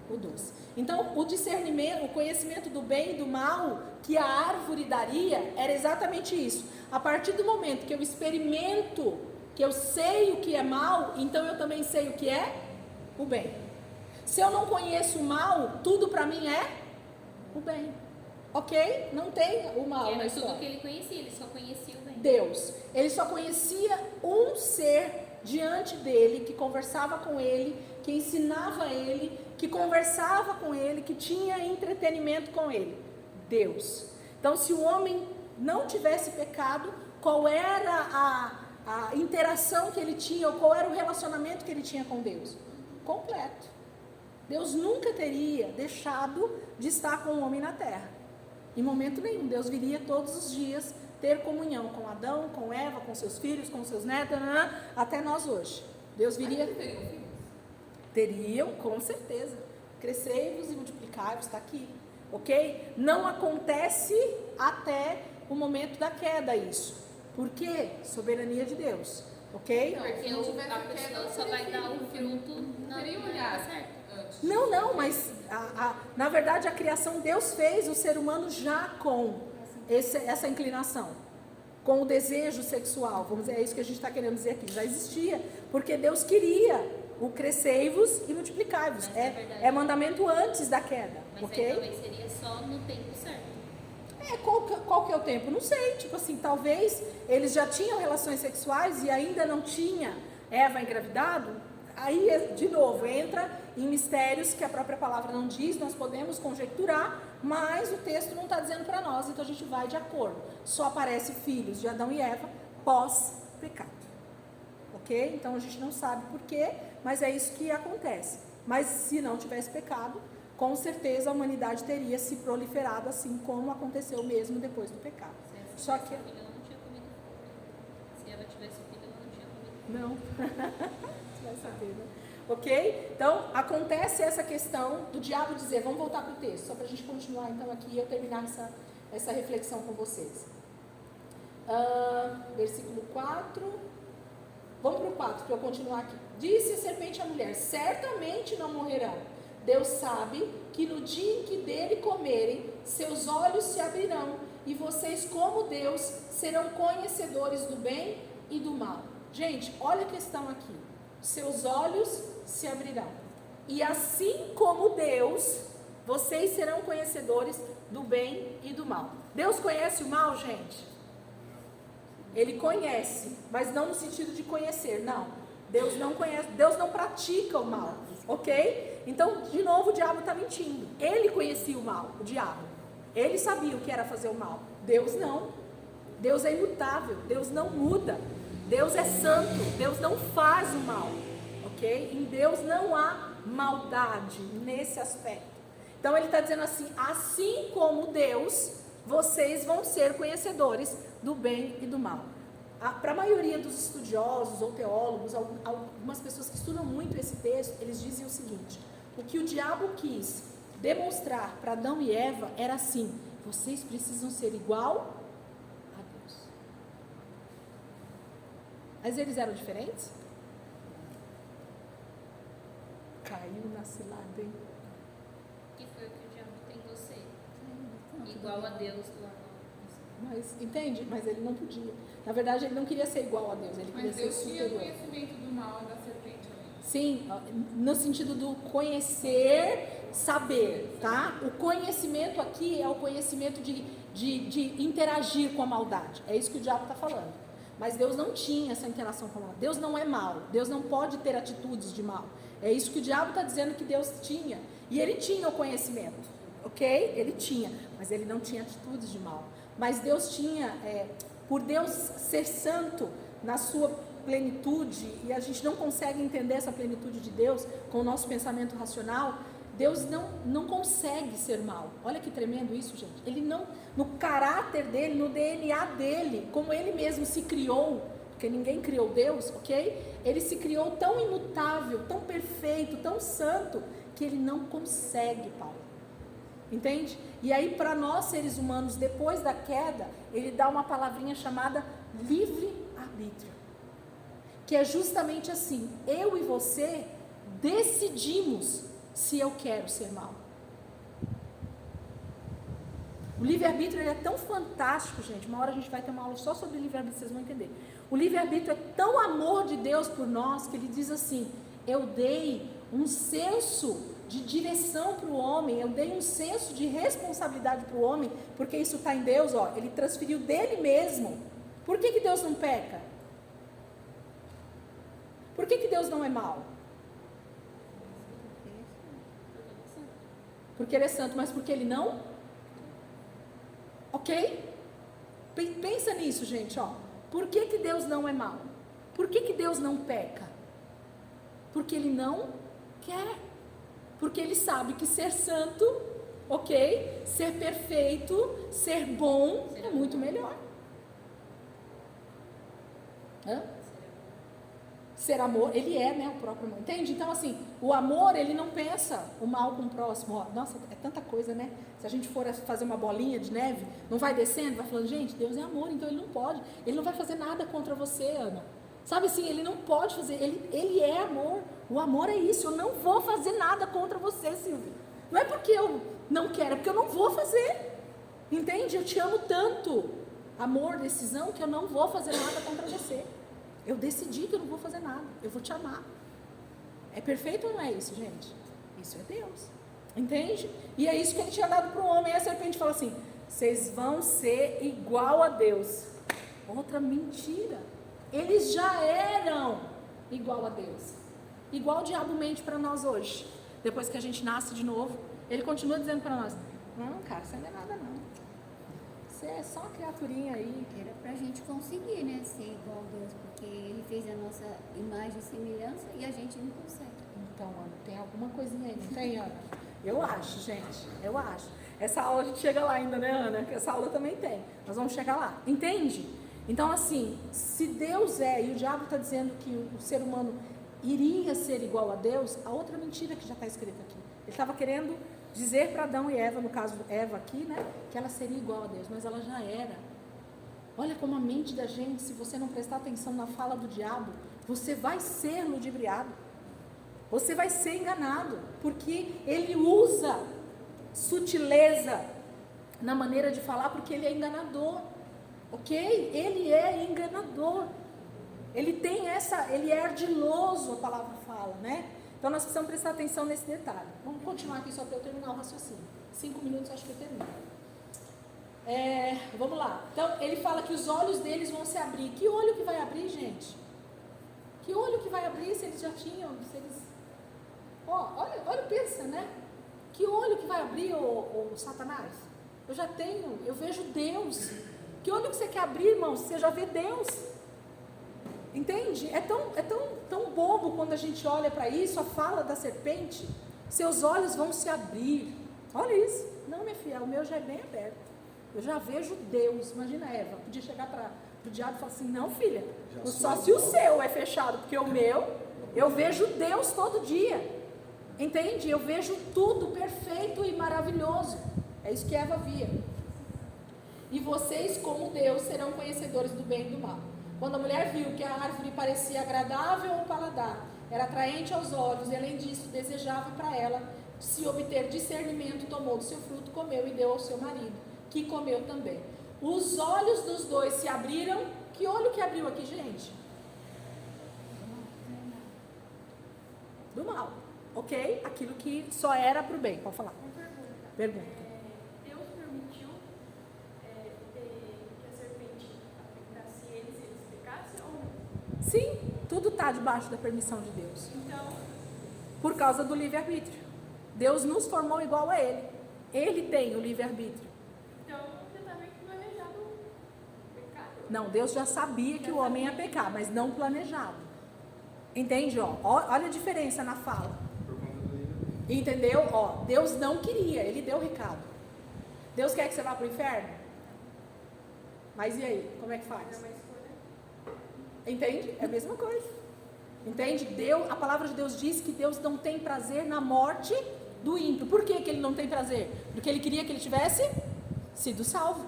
o doce. Então, o discernimento, o conhecimento do bem e do mal que a árvore daria era exatamente isso. A partir do momento que eu experimento, que eu sei o que é mal, então eu também sei o que é o bem. Se eu não conheço o mal, tudo para mim é o bem. Ok? Não tem o mal
Que
na
era
história.
tudo que ele conhecia, ele só conhecia o bem.
Deus. Ele só conhecia um ser diante dele, que conversava com ele, que ensinava ele, que conversava com ele, que tinha entretenimento com ele. Deus. Então, se o homem não tivesse pecado, qual era a interação que ele tinha, ou qual era o relacionamento que ele tinha com Deus? Completo. Deus nunca teria deixado de estar com o homem na terra. Em momento nenhum. Deus viria todos os dias ter comunhão com Adão, com Eva, com seus filhos, com seus netos, até nós hoje. Deus viria... Teriam, com certeza. Crescei-vos e multiplicai-vos, está aqui. Ok? Não acontece até o momento da queda isso. Por quê? Soberania de Deus. Ok?
Porque a pessoa só vai dar o fruto na hora certa.
Não, mas na verdade a criação, Deus fez o ser humano já com essa inclinação, com o desejo sexual, vamos dizer, é isso que a gente está querendo dizer aqui, já existia, porque Deus queria o crescei-vos e multiplicai-vos, é mandamento antes da queda,
Mas
ok?
aí talvez seria só no tempo certo.
Qual que é o tempo? Não sei, tipo assim, talvez eles já tinham relações sexuais e ainda não tinha Eva engravidado, aí de novo entra em mistérios que a própria palavra não diz, nós podemos conjecturar, mas o texto não está dizendo para nós, então a gente vai de acordo. Só aparece filhos de Adão e Eva pós-pecado, ok? Então a gente não sabe por quê, mas é isso que acontece. Mas se não tivesse pecado, com certeza a humanidade teria se proliferado assim como aconteceu mesmo depois do pecado.
Se ela tivesse filho, ela não tinha comido fruta. Se ela tivesse filho, ela não tinha comido fruta.
Não, você vai saber, né? Ok? Então, acontece essa questão do diabo dizer, vamos voltar para o texto, só para a gente continuar então aqui e eu terminar essa reflexão com vocês. Versículo 4. Vamos para o 4, para eu continuar aqui. Disse a serpente à mulher, certamente não morrerão. Deus sabe que no dia em que dele comerem, seus olhos se abrirão, e vocês, como Deus, serão conhecedores do bem e do mal. Gente, olha a questão aqui. Seus olhos se abrirão. E assim como Deus, vocês serão conhecedores do bem e do mal. Deus conhece o mal, gente? Ele conhece, mas não no sentido de conhecer, não. Deus não conhece, Deus não pratica o mal, ok? Então, de novo, o diabo está mentindo. Ele conhecia o mal, o diabo. Ele sabia o que era fazer o mal. Deus não. Deus é imutável, Deus não muda. Deus é santo, Deus não faz o mal, ok? Em Deus não há maldade nesse aspecto. Então ele está dizendo assim como Deus, vocês vão ser conhecedores do bem e do mal. Para a maioria dos estudiosos ou teólogos, algumas pessoas que estudam muito esse texto, eles dizem o seguinte: o que o diabo quis demonstrar para Adão e Eva era assim: vocês precisam ser igual a Deus. Mas eles eram diferentes? Caiu na cilada, hein?
Que foi o que o diabo tentou ser. Igual a Deus lá.
Mas, entende? Mas ele não podia. Na verdade, ele não queria ser igual a Deus, ele queria ser superior.
Mas Deus tinha conhecimento do mal da serpente ali.
Sim, no sentido do conhecer, saber, tá? O conhecimento aqui é o conhecimento de interagir com a maldade. É isso que o diabo está falando. Mas Deus não tinha essa interação com a maldade. Deus não é mal. Deus não pode ter atitudes de mal. É isso que o diabo está dizendo que Deus tinha. E ele tinha o conhecimento, ok? Ele tinha, mas ele não tinha atitudes de mal. Mas Deus tinha, por Deus ser santo na sua plenitude, e a gente não consegue entender essa plenitude de Deus com o nosso pensamento racional, Deus não consegue ser mal. Olha que tremendo isso, gente. Ele não, no caráter dele, no DNA dele, como ele mesmo se criou, porque ninguém criou Deus, ok? Ele se criou tão imutável, tão perfeito, tão santo, que ele não consegue, Paulo. Entende? E aí, para nós seres humanos, depois da queda, ele dá uma palavrinha chamada livre-arbítrio. Que é justamente assim, eu e você decidimos se eu quero ser mal. O livre-arbítrio é tão fantástico, gente. Uma hora a gente vai ter uma aula só sobre livre-arbítrio, vocês vão entender. O livre-arbítrio é tão amor de Deus por nós, que ele diz assim, eu dei um senso de direção para o homem, eu dei um senso de responsabilidade para o homem, porque isso está em Deus, ó, ele transferiu dele mesmo. Por que Deus não peca? Por que Deus não é mau? Porque ele é santo, mas porque ele não? Ok? Pensa nisso, gente, ó. Por que Deus não é mau? Por que Deus não peca? Porque ele não quer. Porque ele sabe que ser santo, ok? Ser perfeito, ser bom, é muito melhor. Hã? Ser amor, ele é, né, o próprio amor, entende? Então, assim, o amor, ele não pensa o mal com o próximo, ó, nossa, é tanta coisa, né? Se a gente for fazer uma bolinha de neve, não vai descendo, vai falando, gente, Deus é amor, então ele não pode, ele não vai fazer nada contra você, Ana. Sabe assim, ele não pode fazer, ele é amor, o amor é isso, eu não vou fazer nada contra você, Silvia. Não é porque eu não quero, é porque eu não vou fazer, entende? Eu te amo tanto, amor, decisão, que eu não vou fazer nada contra você. Eu decidi que eu não vou fazer nada, eu vou te amar. É perfeito ou não é isso, gente? Isso é Deus, entende? E é isso que ele tinha dado para o homem, e a serpente fala assim, vocês vão ser igual a Deus. Outra mentira. Eles já eram igual a Deus. Igual o diabo mente para nós hoje. Depois que a gente nasce de novo, ele continua dizendo para nós, não, cara, você não é nada não. Você é só uma criaturinha aí.
Era pra gente conseguir, né, ser igual a Deus, porque ele fez a nossa imagem e semelhança e a gente não consegue.
Então, Ana, tem alguma coisinha aí, não tem, Ana? Eu acho, gente, eu acho. Essa aula a gente chega lá ainda, né, Ana? Essa aula também tem. Nós vamos chegar lá, entende? Então, assim, se Deus é, e o diabo está dizendo que o ser humano iria ser igual a Deus, a outra mentira que já está escrita aqui. Ele estava querendo dizer para Adão e Eva, no caso Eva aqui, né, que ela seria igual a Deus, mas ela já era. Olha como a mente da gente, se você não prestar atenção na fala do diabo, você vai ser ludibriado, você vai ser enganado, porque ele usa sutileza na maneira de falar, porque ele é enganador, ok? Ele é enganador, ele tem ele é ardiloso, a palavra fala, né? Então nós precisamos prestar atenção nesse detalhe. Vamos continuar aqui só para eu terminar o raciocínio. 5 minutos acho que eu termino. Vamos lá. Então ele fala que os olhos deles vão se abrir. Que olho que vai abrir, gente? Que olho que vai abrir se eles já tinham? Olha, pensa, né? Que olho que vai abrir, o Satanás? Eu já tenho, eu vejo Deus. Que olho que você quer abrir, irmão? Você já vê Deus. Entende? É tão bobo quando a gente olha para isso, a fala da serpente. Seus olhos vão se abrir. Olha isso. Não, minha filha, o meu já é bem aberto. Eu já vejo Deus. Imagina a Eva, podia chegar para o diabo e falar assim, não, filha, só se o seu é fechado, porque o meu, eu vejo Deus todo dia. Entende? Eu vejo tudo perfeito e maravilhoso. É isso que Eva via. E vocês, como Deus, serão conhecedores do bem e do mal. Quando a mulher viu que a árvore parecia agradável ao paladar era atraente aos olhos, e além disso, desejável para ela. Se obter discernimento, tomou do seu fruto, comeu e deu ao seu marido, que comeu também. Os olhos dos dois se abriram. Que olho que abriu aqui, gente? Do mal, ok? Aquilo que só era para o bem. Pode falar. Pergunta.
Deus permitiu que a serpente afetasse eles se eles pecassem ou não?
Sim, tudo está debaixo da permissão de Deus.
Então,
Por causa do livre-arbítrio. Deus nos formou igual a Ele. Ele tem o livre-arbítrio.
então você está meio que planejado o pecado.
Não, Deus já sabia que o homem ia pecar, mas não planejado. Entende? Olha a diferença na fala.
Por conta do livre.
Entendeu? Deus não queria, Ele deu o recado. Deus quer que você vá para o inferno? Mas e aí? Como é que faz?
É uma escolha.
Entende? É a mesma coisa. Entende? A palavra de Deus diz que Deus não tem prazer na morte do ímpio. Por que Ele não tem prazer? Porque Ele queria que ele tivesse sido salvo.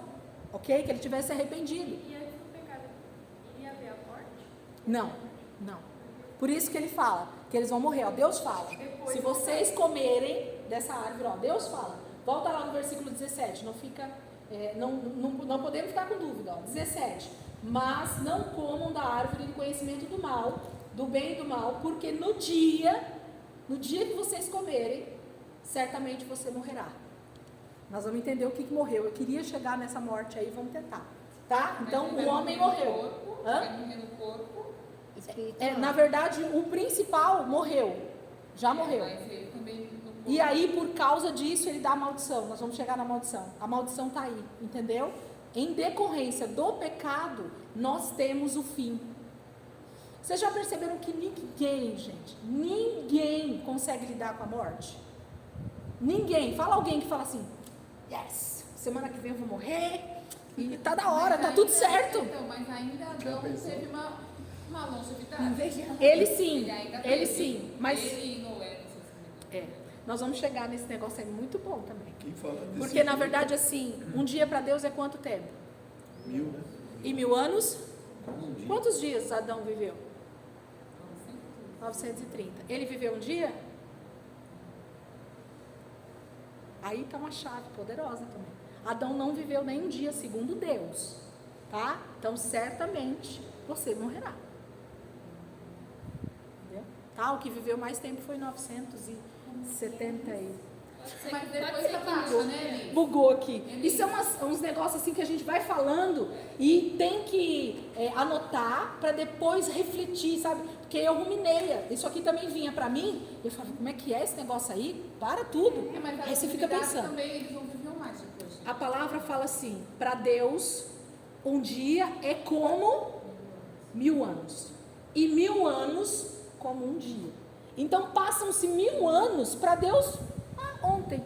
Ok? Que ele tivesse arrependido.
E antes do pecado, iria haver a morte?
Não. Por isso que Ele fala que eles vão morrer. Deus fala. Se vocês comerem dessa árvore, Deus fala. Volta lá no versículo 17. Não fica... não podemos ficar com dúvida. 17. Mas não comam da árvore do conhecimento do mal, do bem e do mal, porque no dia que vocês comerem, certamente você morrerá. Nós vamos entender o que morreu. Eu queria chegar nessa morte aí, vamos tentar. Tá? Então o homem morreu.
Vai morrer no corpo.
Na verdade, o principal morreu. Já morreu.
Mas ele também no corpo.
E aí, por causa disso, ele dá a maldição. Nós vamos chegar na maldição. A maldição está aí, entendeu? Em decorrência do pecado, nós temos o fim. Vocês já perceberam que ninguém consegue lidar com a morte? Ninguém. Fala alguém que fala assim, yes, semana que vem eu vou morrer, e tá da hora, tá tudo certo.
Então, mas ainda Adão teve uma longevidade.
Ele sim,
ainda
ele
teve.
sim, mas...
Ele e Noé, não sei se me engano.
Nós vamos chegar nesse negócio aí muito bom também.
Quem fala desse
Porque na verdade assim, um dia para Deus é quanto tempo?
1000, né?
E 1000 anos?
Um dia.
Quantos dias Adão viveu? 930. Ele viveu um dia? Aí está uma chave poderosa também. Adão não viveu nem um dia, segundo Deus. Tá? Então certamente você morrerá. Entendeu? Tá? O que viveu mais tempo foi 970 aí.
Mas depois abaixa, né, Eli?
Bugou aqui. Isso é uns negócios assim que a gente vai falando e tem que anotar para depois refletir, sabe? Porque eu ruminei. Isso aqui também vinha para mim. Eu falava, como é que é esse negócio aí? Para tudo.
Mas a
Aí você fica
atividade
pensando.
também eles vão viver mais depois.
A palavra fala assim, para Deus, um dia é como 1000 anos. E 1000 anos como um dia. Então passam-se 1000 anos para Deus ontem.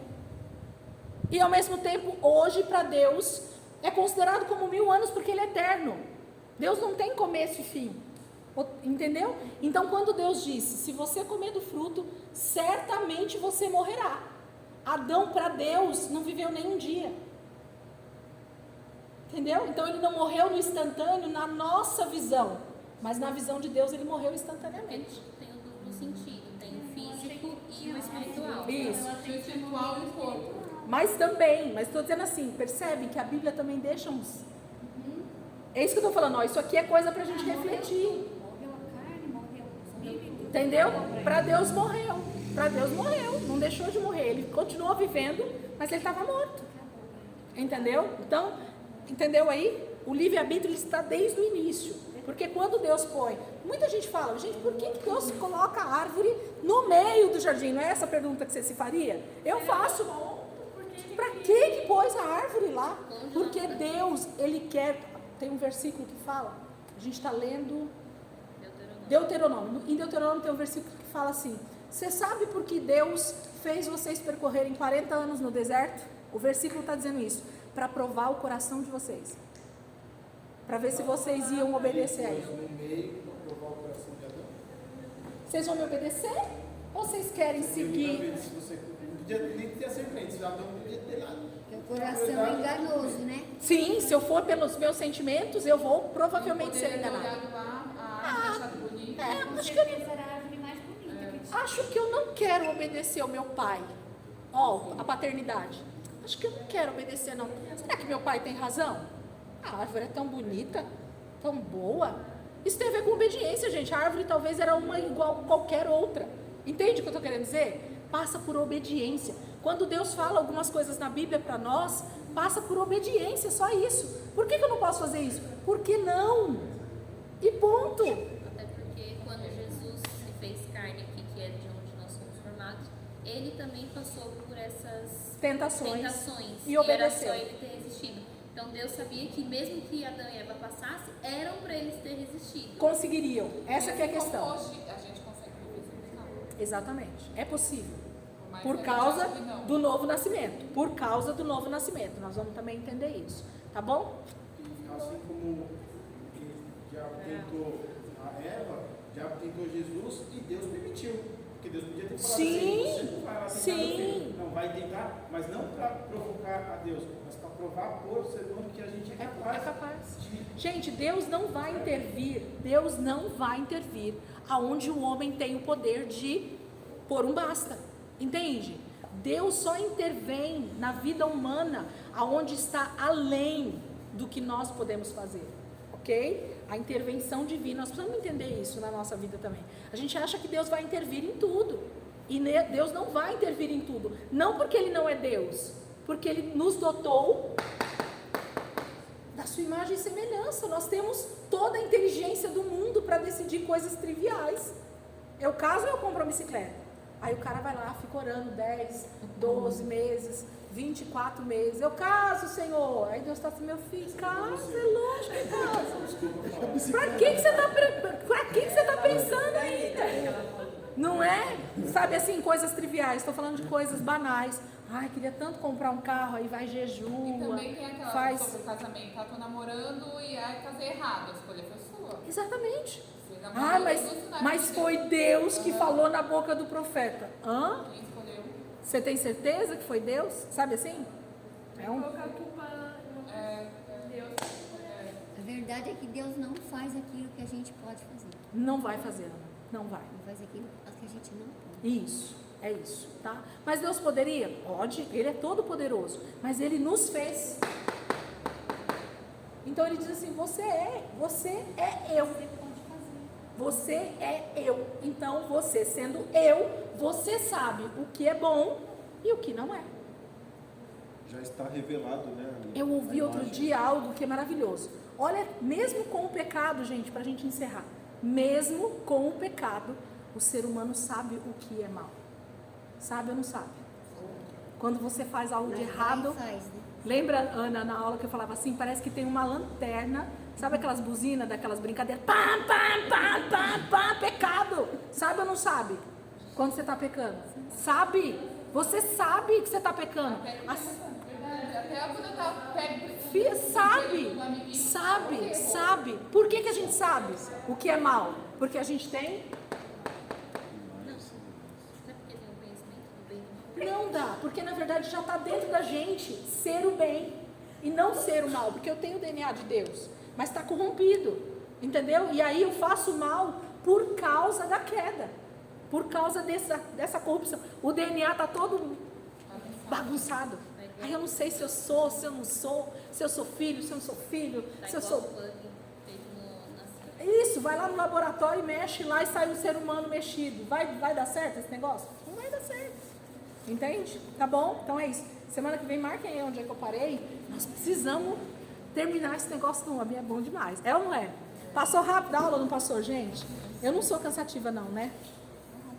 E ao mesmo tempo, hoje para Deus é considerado como 1000 anos porque Ele é eterno. Deus não tem começo e fim. Entendeu? Então quando Deus disse, se você comer do fruto, certamente você morrerá. Adão para Deus não viveu nem um dia. Entendeu? Então ele não morreu no instantâneo na nossa visão. Mas na visão de Deus ele morreu instantaneamente.
Tem o duplo sentido, tem o físico e o espiritual.
Isso.
O espiritual e o corpo.
Mas estou dizendo assim, percebe que a Bíblia também deixa uns... É isso que eu estou falando, isso aqui é coisa para a gente refletir.
Morreu a carne, morreu o espírito.
Entendeu? Para Deus morreu. Para Deus morreu, não deixou de morrer. Ele continuou vivendo, mas ele estava morto. Entendeu? Então, entendeu aí? O livre-arbítrio está desde o início. Porque quando Deus põe... Muita gente fala, gente, por que Deus coloca a árvore no meio do jardim? Não é essa a pergunta que você se faria? Eu faço. Para que pôs a árvore lá? Porque Deus, Ele quer... Tem um versículo que fala, a gente está lendo Deuteronômio. Em Deuteronômio tem um versículo que fala assim, você sabe por que Deus fez vocês percorrerem 40 anos no deserto? O versículo está dizendo isso, para provar o coração de vocês. Para ver se vocês iam obedecer a Ele. Vocês vão me obedecer? Ou vocês querem seguir?
Não podia nem ter a serpente, já não podia ter nada.
Porque o coração é enganoso, né?
Sim, se eu for pelos meus sentimentos, eu vou provavelmente ser
Poderia ter
enganado.
olhado lá, a árvore, achado bonita.
Acho que
Certeza era a árvore mais bonita.
Acho que eu não quero obedecer ao meu pai. Ó, a paternidade. Acho que eu não quero obedecer, não. Será que meu pai tem razão? A árvore é tão bonita, tão boa. Isso tem a ver com obediência, gente. A árvore talvez era uma igual a qualquer outra. Entende o que eu estou querendo dizer? Passa por obediência. Quando Deus fala algumas coisas na Bíblia para nós, passa por obediência, só isso. Por que eu não posso fazer isso? Porque não. E ponto.
Até porque quando Jesus se fez carne aqui, que é de onde nós somos formados, ele também passou por essas
tentações e
obedeceu.
obedeceu.
Era só ele ter resistido. Então Deus sabia que mesmo que Adão e Eva passassem, eram para eles ter resistido.
Conseguiriam. Essa que é a
Como
questão.
hoje a gente consegue viver sem pecado.
Exatamente. É possível.
Mas
Por
a gente
causa
acha que não.
do novo nascimento. Por causa do novo nascimento. Nós vamos também entender isso. Tá bom?
Assim como o diabo tentou a Eva, o diabo tentou Jesus e Deus permitiu. Porque Deus podia ter falado
Sim,
assim, você não vai lá tentar
sim.
meu filho. Não, vai tentar, mas não para provocar a Deus, mas para provar por ser humano que a gente é capaz.
É capaz.
De...
Gente, Deus não vai intervir. Deus não vai intervir aonde o homem tem o poder de pôr um basta. Entende? Deus só intervém na vida humana aonde está além do que nós podemos fazer. Ok? A intervenção divina, nós precisamos entender isso na nossa vida também. A gente acha que Deus vai intervir em tudo. E Deus não vai intervir em tudo. Não porque Ele não é Deus, porque Ele nos dotou da sua imagem e semelhança. Nós temos toda a inteligência do mundo para decidir coisas triviais. Eu caso ou eu compro uma bicicleta? Aí o cara vai lá, fica orando 10, 12 meses, 24 meses. Eu caso, Senhor. Aí Deus está assim, meu filho, casa, é lógico que casa. Para que você tá pensando ainda? Não é? Sabe assim, coisas triviais. Estou falando de coisas banais. Ai, queria tanto comprar um carro, aí vai jejua.
E também tem aquela
faz...
sobre o casamento. Tá, tô namorando e aí casei errado. A escolha foi sua.
Exatamente.
Você namorou
Mas foi Deus que falou na boca do profeta. Hã?
Quem escolheu?
Você tem certeza que foi Deus? Sabe assim? É um...
Colocar a culpa no Deus.
A verdade é que Deus não faz aquilo que a gente pode fazer.
Não vai fazer, Ana. Não vai.
Ele faz aquilo que a gente não pode.
Isso, é isso, tá? Mas Deus poderia? Pode, Ele é todo poderoso. Mas Ele nos fez. Então Ele diz assim, você é eu. Você é eu. Então você sendo eu, você sabe o que é bom e o que não é.
Já está revelado, né?
Eu ouvi outro dia algo que é maravilhoso. Olha, mesmo com o pecado, gente, pra gente encerrar. Mesmo com o pecado, o ser humano sabe o que é mal. Sabe ou não sabe? Quando você faz algo de errado...
Faz, né?
Lembra, Ana, na aula que eu falava assim? Parece que tem uma lanterna. Sabe aquelas buzinas, daquelas brincadeiras? Pá, pá, pá, pá, pá, pecado. Sabe ou não sabe? Quando você está pecando? Sabe? Você sabe que você está pecando.
Até quando eu tava perto.
Sabe. Por que a gente sabe o que é mal? Porque a gente tem... Não dá, porque na verdade já está dentro da gente ser o bem e não ser o mal, porque eu tenho o DNA de Deus, mas está corrompido, entendeu? E aí eu faço mal por causa da queda, por causa dessa corrupção. O DNA está todo bagunçado. Aí eu não sei se eu sou, se eu não sou, se eu sou filho, se eu não sou filho, se eu sou... Isso, vai lá no laboratório e mexe lá e sai um ser humano mexido. Vai dar certo esse negócio? Não vai dar certo. Entende? Tá bom? Então é isso. Semana que vem, marquem aí onde é que eu parei. Nós precisamos terminar esse negócio do homem. É bom demais. É ou não é? Passou rápido a aula, não passou, gente? Eu não sou cansativa não, né?